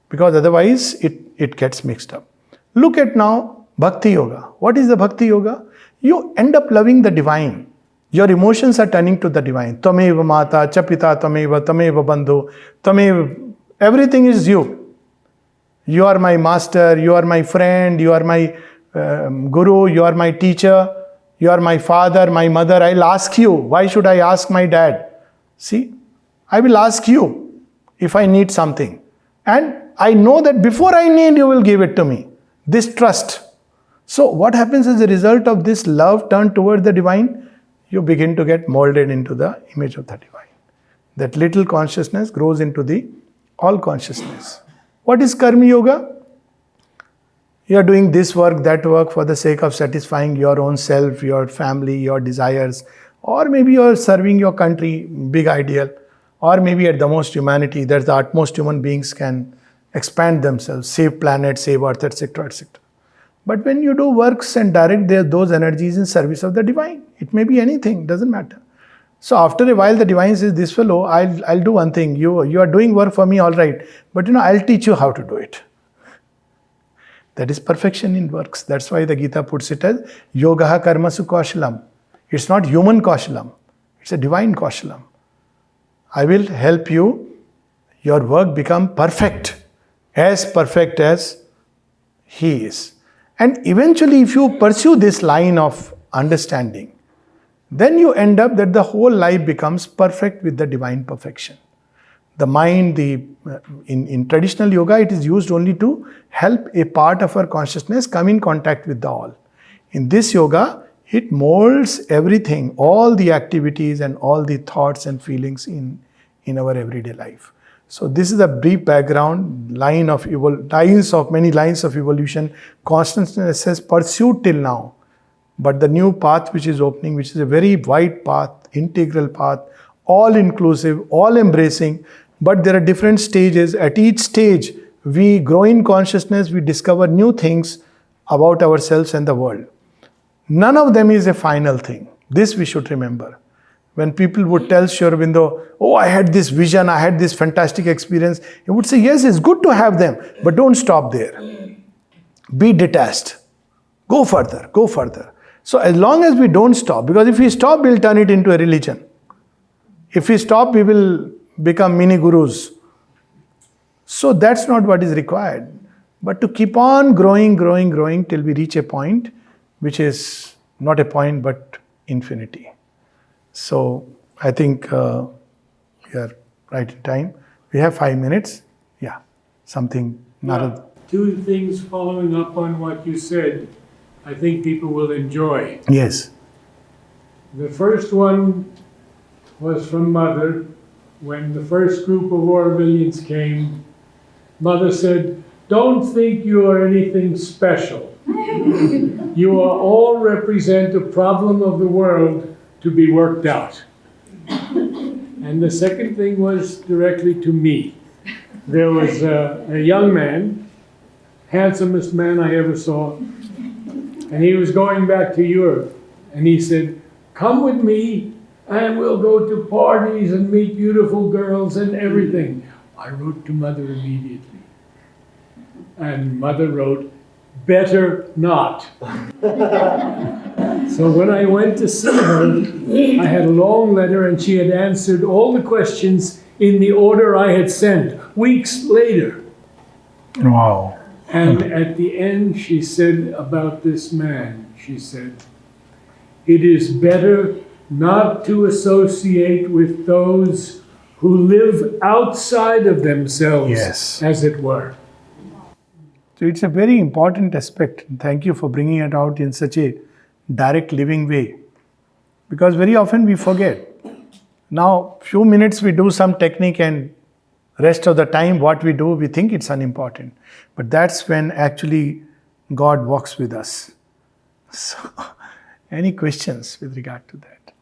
[SPEAKER 1] because otherwise it gets mixed up. Look at now Bhakti Yoga. What is the Bhakti Yoga? You end up loving the divine. Your emotions are turning to the divine. Tameva Mata, Chapita Tameva, Tameva Bandhu, Tameva. Everything is you. You are my master, you are my friend, you are my guru, you are my teacher, you are my father, my mother. I'll ask you. Why should I ask my dad? See, I will ask you if I need something. And I know that before I need, you will give it to me. This trust. So what happens as a result of this love turned toward the divine? You begin to get molded into the image of the divine. That little consciousness grows into the all consciousness. What is Karma Yoga? You are doing this work, that work for the sake of satisfying your own self, your family, your desires, or maybe you are serving your country, big ideal, or maybe at the most humanity, that the utmost human beings can expand themselves, save planet, save earth, etc., etc. But when you do works and direct those energies in service of the divine, it may be anything, doesn't matter. So after a while, the divine says, this fellow, I'll do one thing. You are doing work for me, all right. But I'll teach you how to do it. That is perfection in works. That's why the Gita puts it as Yogaha Karmasu Kaushalam. It's not human Kaushalam. It's a divine Kaushalam. I will help you, your work become perfect as he is. And eventually, if you pursue this line of understanding, then you end up that the whole life becomes perfect with the divine perfection. The mind, in traditional yoga, it is used only to help a part of our consciousness come in contact with the all. In this yoga, it molds everything, all the activities and all the thoughts and feelings in our everyday life. So this is a brief background, many lines of evolution consciousness has pursued till now. But the new path which is opening, which is a very wide path, integral path, all inclusive, all embracing, but there are different stages. At each stage, we grow in consciousness, we discover new things about ourselves and the world. None of them is a final thing. This we should remember. When people would tell Sri Aurobindo, oh, I had this vision, I had this fantastic experience, he would say, yes, it's good to have them, but don't stop there. Be detached. Go further, go further. So as long as we don't stop, because if we stop, we'll turn it into a religion. If we stop, we will become mini gurus. So that's not what is required. But to keep on growing till we reach a point which is not a point but infinity. So I think we are right in time. We have 5 minutes. Yeah, something.
[SPEAKER 2] Yeah, 2 things following up on what you said, I think people will enjoy.
[SPEAKER 1] Yes.
[SPEAKER 2] The first one was from Mother. When the first group of Aurovillians came, Mother said, don't think you are anything special. You all represent a problem of the world to be worked out. And the second thing was directly to me. There was a young man, handsomest man I ever saw, and he was going back to Europe. And he said, "Come with me and we'll go to parties and meet beautiful girls and everything." I wrote to Mother immediately. And Mother wrote, "Better not." So when I went to see her, I had a long letter and she had answered all the questions in the order I had sent weeks later.
[SPEAKER 1] Wow.
[SPEAKER 2] And at the end, she said about this man, she said, "It is better not to associate with those who live outside of themselves,
[SPEAKER 1] Yes.
[SPEAKER 2] as it were."
[SPEAKER 1] So it's a very important aspect. Thank you for bringing it out in such a direct living way. Because very often we forget. Now, few minutes we do some technique and rest of the time what we do, we think it's unimportant. But that's when actually God walks with us. So, any questions with regard to that?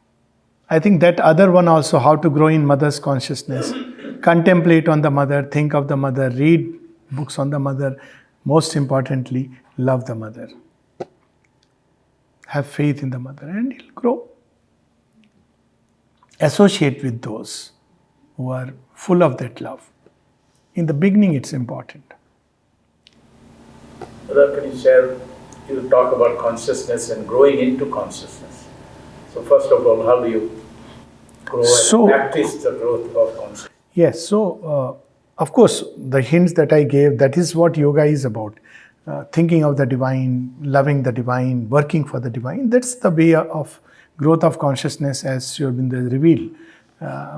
[SPEAKER 1] I think that other one also, how to grow in mother's consciousness. Contemplate on the mother, think of the mother, read books on the mother. Most importantly, love the mother. Have faith in the mother and he'll grow. Associate with those who are full of that love. In the beginning, it's important.
[SPEAKER 3] Brother, can you share, you talk about consciousness and growing into consciousness. So first of all, how do you grow and practice the growth of consciousness?
[SPEAKER 1] Yes, so of course, the hints that I gave, that is what yoga is about. Thinking of the divine, loving the divine, working for the divine. That's the way of growth of consciousness as Sri Aurobindo revealed.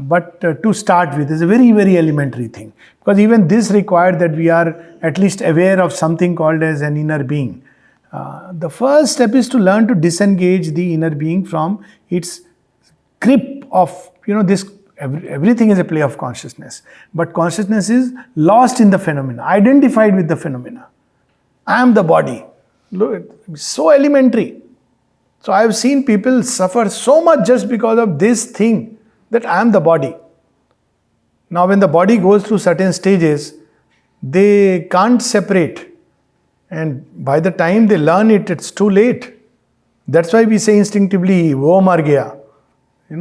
[SPEAKER 1] But to start with is a very, very elementary thing. Because even this required that we are at least aware of something called as an inner being. The first step is to learn to disengage the inner being from its grip of, this, everything is a play of consciousness. But consciousness is lost in the phenomena, identified with the phenomena. I am the body. Look, it's so elementary. So I have seen people suffer so much just because of this thing, that I am the body. Now when the body goes through certain stages, they can't separate. And by the time they learn it, it's too late. That's why we say instinctively, "Wo mar gaya."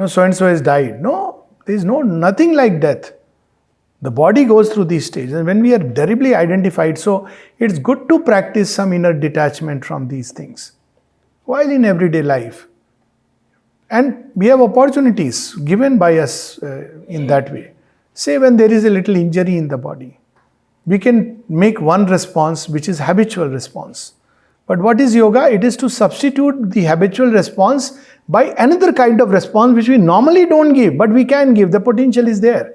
[SPEAKER 1] So-and-so has died. No, there is nothing like death. The body goes through these stages. And when we are terribly identified, so it's good to practice some inner detachment from these things while in everyday life. And we have opportunities given by us in that way. Say when there is a little injury in the body, we can make one response which is habitual response. But what is yoga? It is to substitute the habitual response by another kind of response which we normally don't give, but we can give. The potential is there.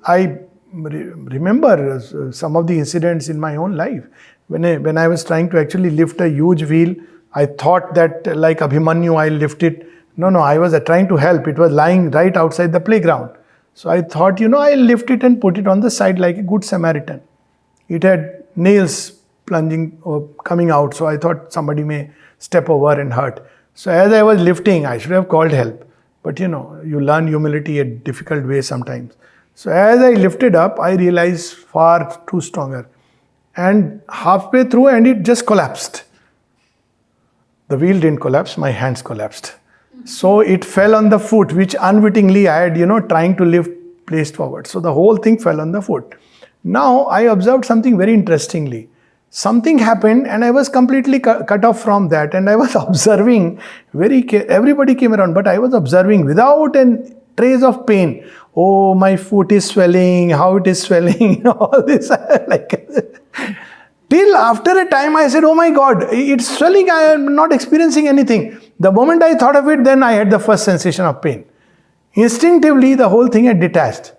[SPEAKER 1] I remember some of the incidents in my own life. When I was trying to actually lift a huge wheel, I thought that like Abhimanyu, I'll lift it. No, I was trying to help. It was lying right outside the playground. So I thought, I'll lift it and put it on the side like a good Samaritan. It had nails plunging or coming out. So I thought somebody may step over and hurt. So as I was lifting, I should have called help. But you learn humility a difficult way sometimes. So as I lifted up, I realized far too stronger. And halfway through, and it just collapsed. The wheel didn't collapse, my hands collapsed. So it fell on the foot, which unwittingly I had, trying to lift, placed forward. So the whole thing fell on the foot. Now I observed something very interestingly. Something happened and I was completely cut off from that. And I was observing, everybody came around, but I was observing without a trace of pain. Oh, my foot is swelling, how it is swelling, all this. Till after a time I said, oh my God, it's swelling, I am not experiencing anything. The moment I thought of it, then I had the first sensation of pain. Instinctively, the whole thing had detached.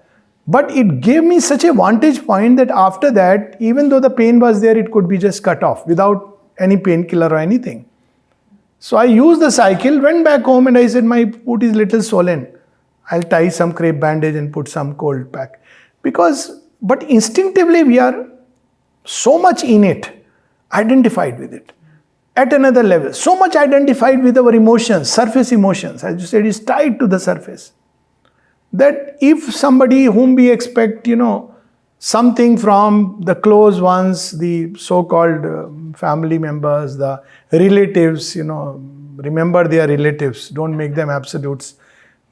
[SPEAKER 1] But it gave me such a vantage point that after that, even though the pain was there, it could be just cut off without any painkiller or anything. So I used the cycle, went back home and I said, my foot is little swollen. I'll tie some crepe bandage and put some cold pack. But instinctively we are so much in it, identified with it. at another level. So much identified with our emotions, surface emotions, as you said, is tied to the surface. That if somebody whom we expect, something from the close ones, the so-called family members, the relatives, remember they are relatives, don't make them absolutes.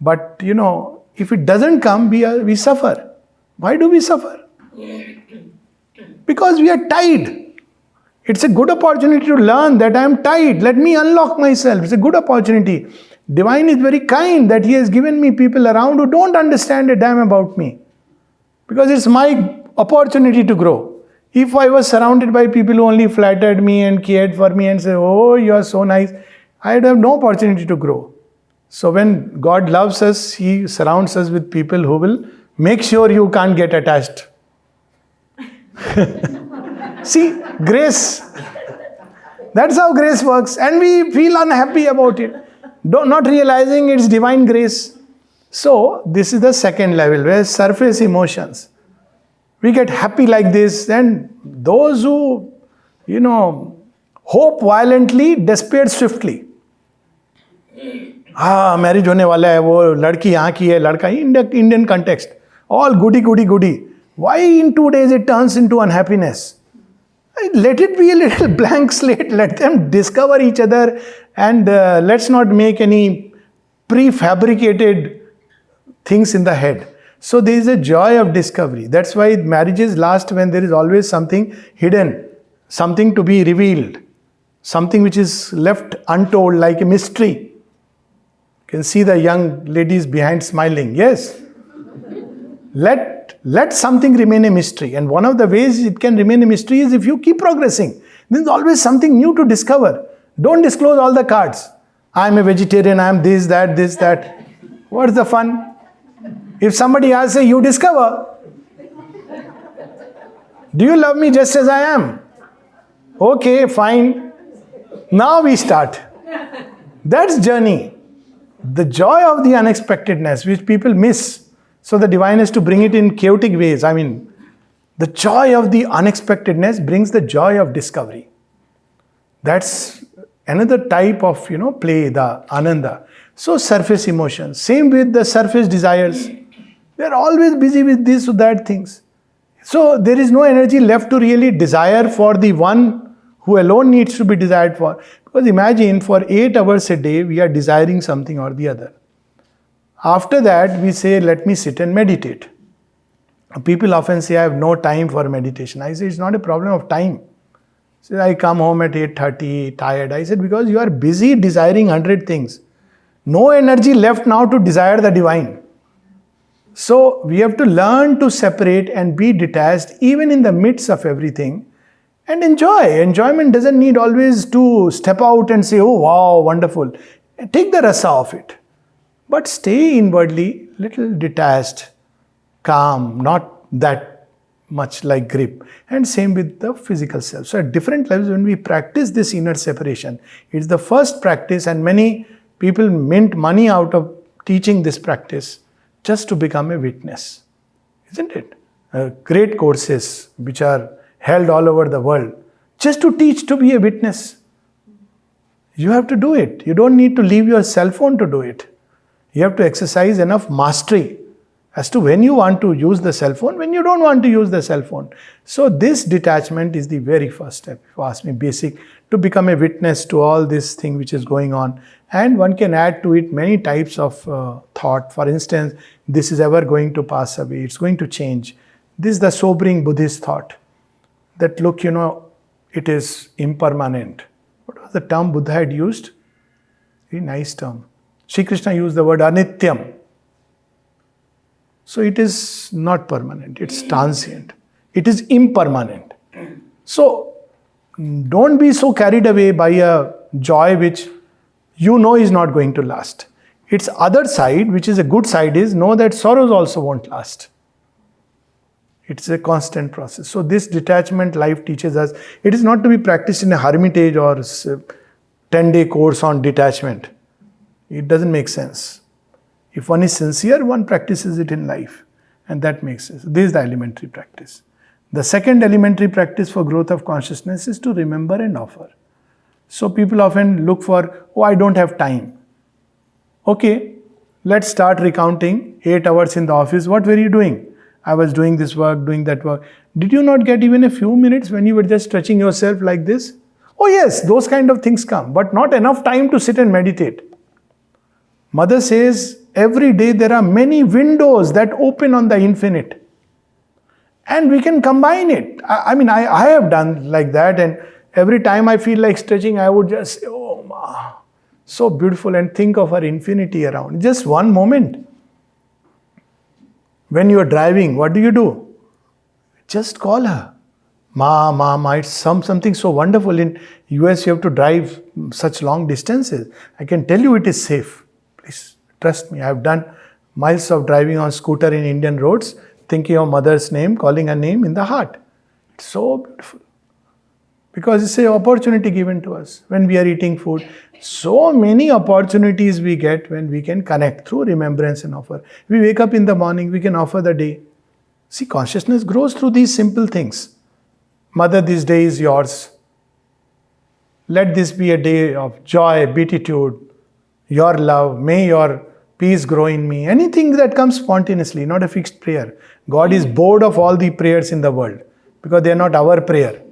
[SPEAKER 1] But, if it doesn't come, we suffer. Why do we suffer? Because we are tied. It's a good opportunity to learn that I am tied. Let me unlock myself. It's a good opportunity. Divine is very kind that He has given me people around who don't understand a damn about me. Because it's my opportunity to grow. If I was surrounded by people who only flattered me and cared for me and said, oh, you are so nice, I'd have no opportunity to grow. So when God loves us, He surrounds us with people who will make sure you can't get attached. See, grace. That's how grace works. And we feel unhappy about it, not realizing it's divine grace. So, this is the second level, where surface emotions. We get happy like this, and those who, hope violently, despair swiftly. Marriage होने वाला है, वो लड़की यहाँ की है, लड़का Indian context. All goody, goody, goody. Why in 2 days it turns into unhappiness? Let it be a little blank slate. Let them discover each other, and let's not make any prefabricated things in the head. So there is a joy of discovery. That's why marriages last when there is always something hidden, something to be revealed, something which is left untold like a mystery. You can see the young ladies behind smiling. Yes. Let something remain a mystery. And one of the ways it can remain a mystery is if you keep progressing. There's always something new to discover. Don't disclose all the cards. I'm a vegetarian, I'm this, that. What's the fun? If somebody asks, say, you discover. Do you love me just as I am? Okay, fine. Now we start. That's journey. The joy of the unexpectedness, which people miss. So the divine is to bring it in chaotic ways. The joy of the unexpectedness brings the joy of discovery. That's another type of, play, the ananda. So surface emotions. Same with the surface desires. They're always busy with this or that things. So there is no energy left to really desire for the one who alone needs to be desired for. Because imagine for 8 hours a day, we are desiring something or the other. After that, we say, let me sit and meditate. People often say, I have no time for meditation. I say, it's not a problem of time. So I come home at 8:30, tired. I said, because you are busy desiring 100 things. No energy left now to desire the divine. So we have to learn to separate and be detached even in the midst of everything and enjoy. Enjoyment doesn't need always to step out and say, oh wow, wonderful. Take the rasa of it. But stay inwardly, little detached, calm, not that much like grip. And same with the physical self. So at different levels, when we practice this inner separation, it's the first practice, and many people mint money out of teaching this practice just to become a witness. Isn't it? Great courses which are held all over the world, just to teach to be a witness. You have to do it. You don't need to leave your cell phone to do it. You have to exercise enough mastery as to when you want to use the cell phone, when you don't want to use the cell phone. So this detachment is the very first step, if you ask me, basic, to become a witness to all this thing which is going on. And one can add to it many types of thought. For instance, this is ever going to pass away, it's going to change. This is the sobering Buddhist thought. That look, it is impermanent. What was the term Buddha had used? Very nice term. Sri Krishna used the word anityam. So it is not permanent, it's transient. It is impermanent. So don't be so carried away by a joy which is not going to last. Its other side, which is a good side, is know that sorrows also won't last. It's a constant process. So this detachment life teaches us, it is not to be practiced in a hermitage or 10-day course on detachment. It doesn't make sense. If one is sincere, one practices it in life. And that makes sense. This is the elementary practice. The second elementary practice for growth of consciousness is to remember and offer. So people often look for, oh, I don't have time. Okay, let's start recounting 8 hours in the office. What were you doing? I was doing this work, doing that work. Did you not get even a few minutes when you were just stretching yourself like this? Oh yes, those kind of things come, but not enough time to sit and meditate. Mother says, every day there are many windows that open on the infinite. And we can combine it. I have done like that, and every time I feel like stretching, I would just say, oh, ma, so beautiful, and think of her infinity around. Just one moment. When you are driving, what do? Just call her. Ma, it's something so wonderful. In US, you have to drive such long distances. I can tell you it is safe. Please, trust me. I have done miles of driving on scooter in Indian roads, thinking of mother's name, calling her name in the heart. It's so beautiful. Because it's an opportunity given to us when we are eating food. So many opportunities we get when we can connect through remembrance and offer. We wake up in the morning, we can offer the day. See, consciousness grows through these simple things. Mother, this day is yours. Let this be a day of joy, beatitude, your love. May your peace grow in me. Anything that comes spontaneously, not a fixed prayer. God is bored of all the prayers in the world because they are not our prayer.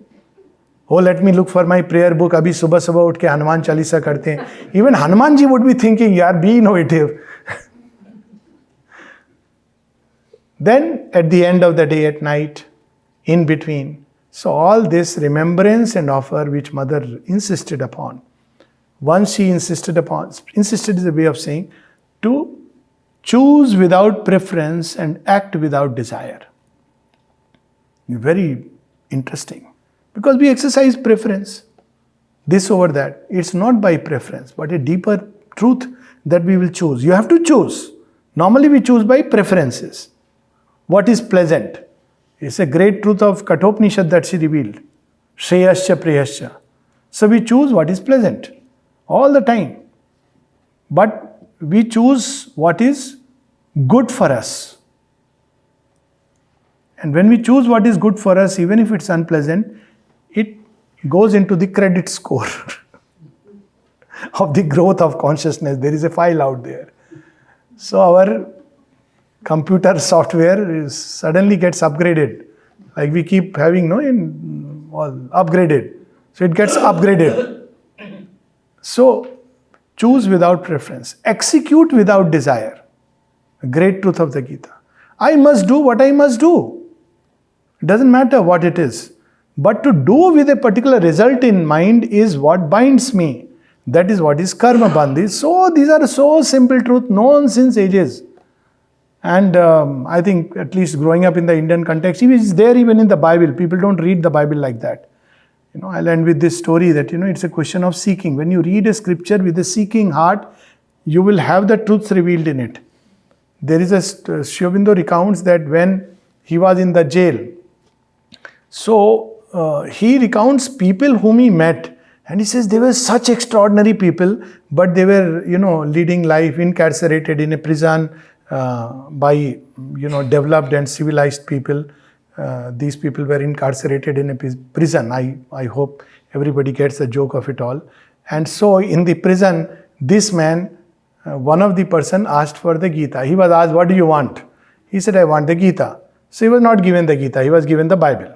[SPEAKER 1] Oh, let me look for my prayer book. Abhi subah उठ के हनुमान चालीसा करते हैं. Even Hanuman ji would be thinking, yaar, be innovative. Then at the end of the day, at night, in between. So all this remembrance and offer which mother insisted upon. Once she insisted is a way of saying, to choose without preference and act without desire. Very interesting. Because we exercise preference, this over that. It's not by preference, but a deeper truth that we will choose. You have to choose. Normally we choose by preferences. What is pleasant? It's a great truth of Kathopanishad that she revealed. Shreyascha priyascha. So we choose what is pleasant all the time. But we choose what is good for us. And when we choose what is good for us, even if it's unpleasant, it goes into the credit score of the growth of consciousness. There is a file out there. So our computer software suddenly gets upgraded. Like we keep having upgraded. So it gets upgraded. So choose without preference. Execute without desire. A great truth of the Gita. I must do what I must do. It doesn't matter what it is. But to do with a particular result in mind is what binds me. That is what is karma bandhi. So these are so simple truth, known since ages. And I think at least growing up in the Indian context, it is there even in the Bible. People don't read the Bible like that. I'll end with this story that, it's a question of seeking. When you read a scripture with a seeking heart, you will have the truths revealed in it. There is Sri Aurobindo recounts that when he was in the jail, so he recounts people whom he met, and he says they were such extraordinary people, but they were, leading life incarcerated in a prison by, developed and civilized people. These people were incarcerated in a prison. I hope everybody gets the joke of it all. And so in the prison, this man, one of the person asked for the Gita. He was asked, what do you want? He said, I want the Gita. So he was not given the Gita, he was given the Bible.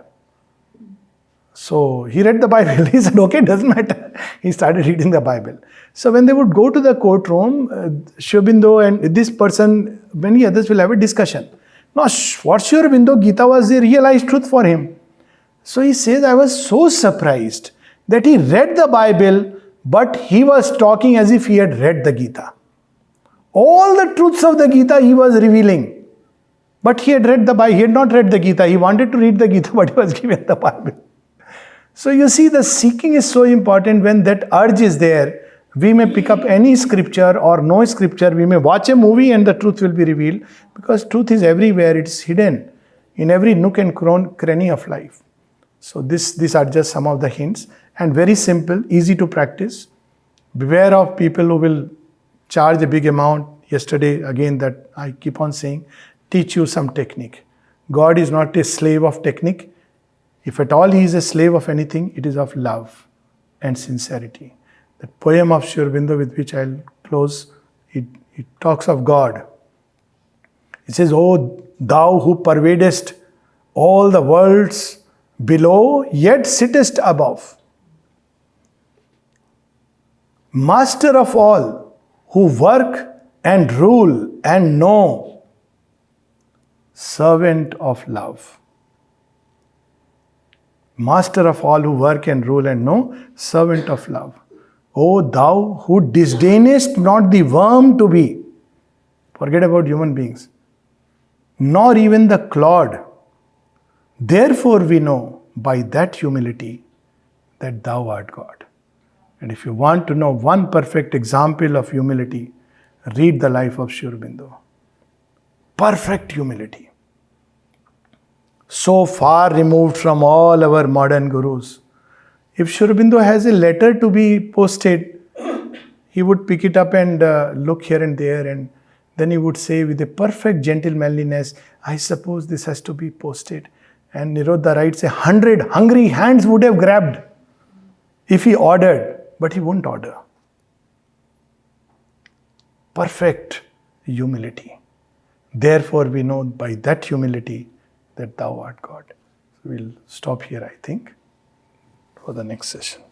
[SPEAKER 1] So he read the Bible. He said, okay, doesn't matter. He started reading the Bible. So when they would go to the courtroom, Sri Aurobindo and this person, many others will have a discussion. Now, what Sri Aurobindo Gita was a realized truth for him. So he says, I was so surprised that he read the Bible, but he was talking as if he had read the Gita. All the truths of the Gita he was revealing. But he had read the Bible. He had not read the Gita. He wanted to read the Gita, but he was given the Bible. So you see, the seeking is so important. When that urge is there, we may pick up any scripture or no scripture. We may watch a movie and the truth will be revealed, because truth is everywhere. It's hidden in every nook and cranny of life. So these are just some of the hints, and very simple, easy to practice. Beware of people who will charge a big amount. Yesterday, again, that I keep on saying, teach you some technique. God is not a slave of technique. If at all he is a slave of anything, it is of love and sincerity. The poem of Sri Aurobindo with which I'll close, it talks of God. It says, "O thou who pervadest all the worlds below, yet sittest above. Master of all, who work and rule and know, servant of love." Master of all who work and rule and know, servant of love. O thou who disdainest not the worm to be, forget about human beings, nor even the clod. Therefore we know by that humility that thou art God. And if you want to know one perfect example of humility, read the life of Sri Aurobindo. Perfect humility. So far removed from all our modern gurus. If Sri Aurobindo has a letter to be posted, he would pick it up and look here and there, and then he would say with a perfect gentlemanliness, "I suppose this has to be posted." And Nirodha writes, 100 hungry hands would have grabbed if he ordered, but he wouldn't order. Perfect humility. Therefore we know by that humility that thou art God. So we'll stop here, I think, for the next session.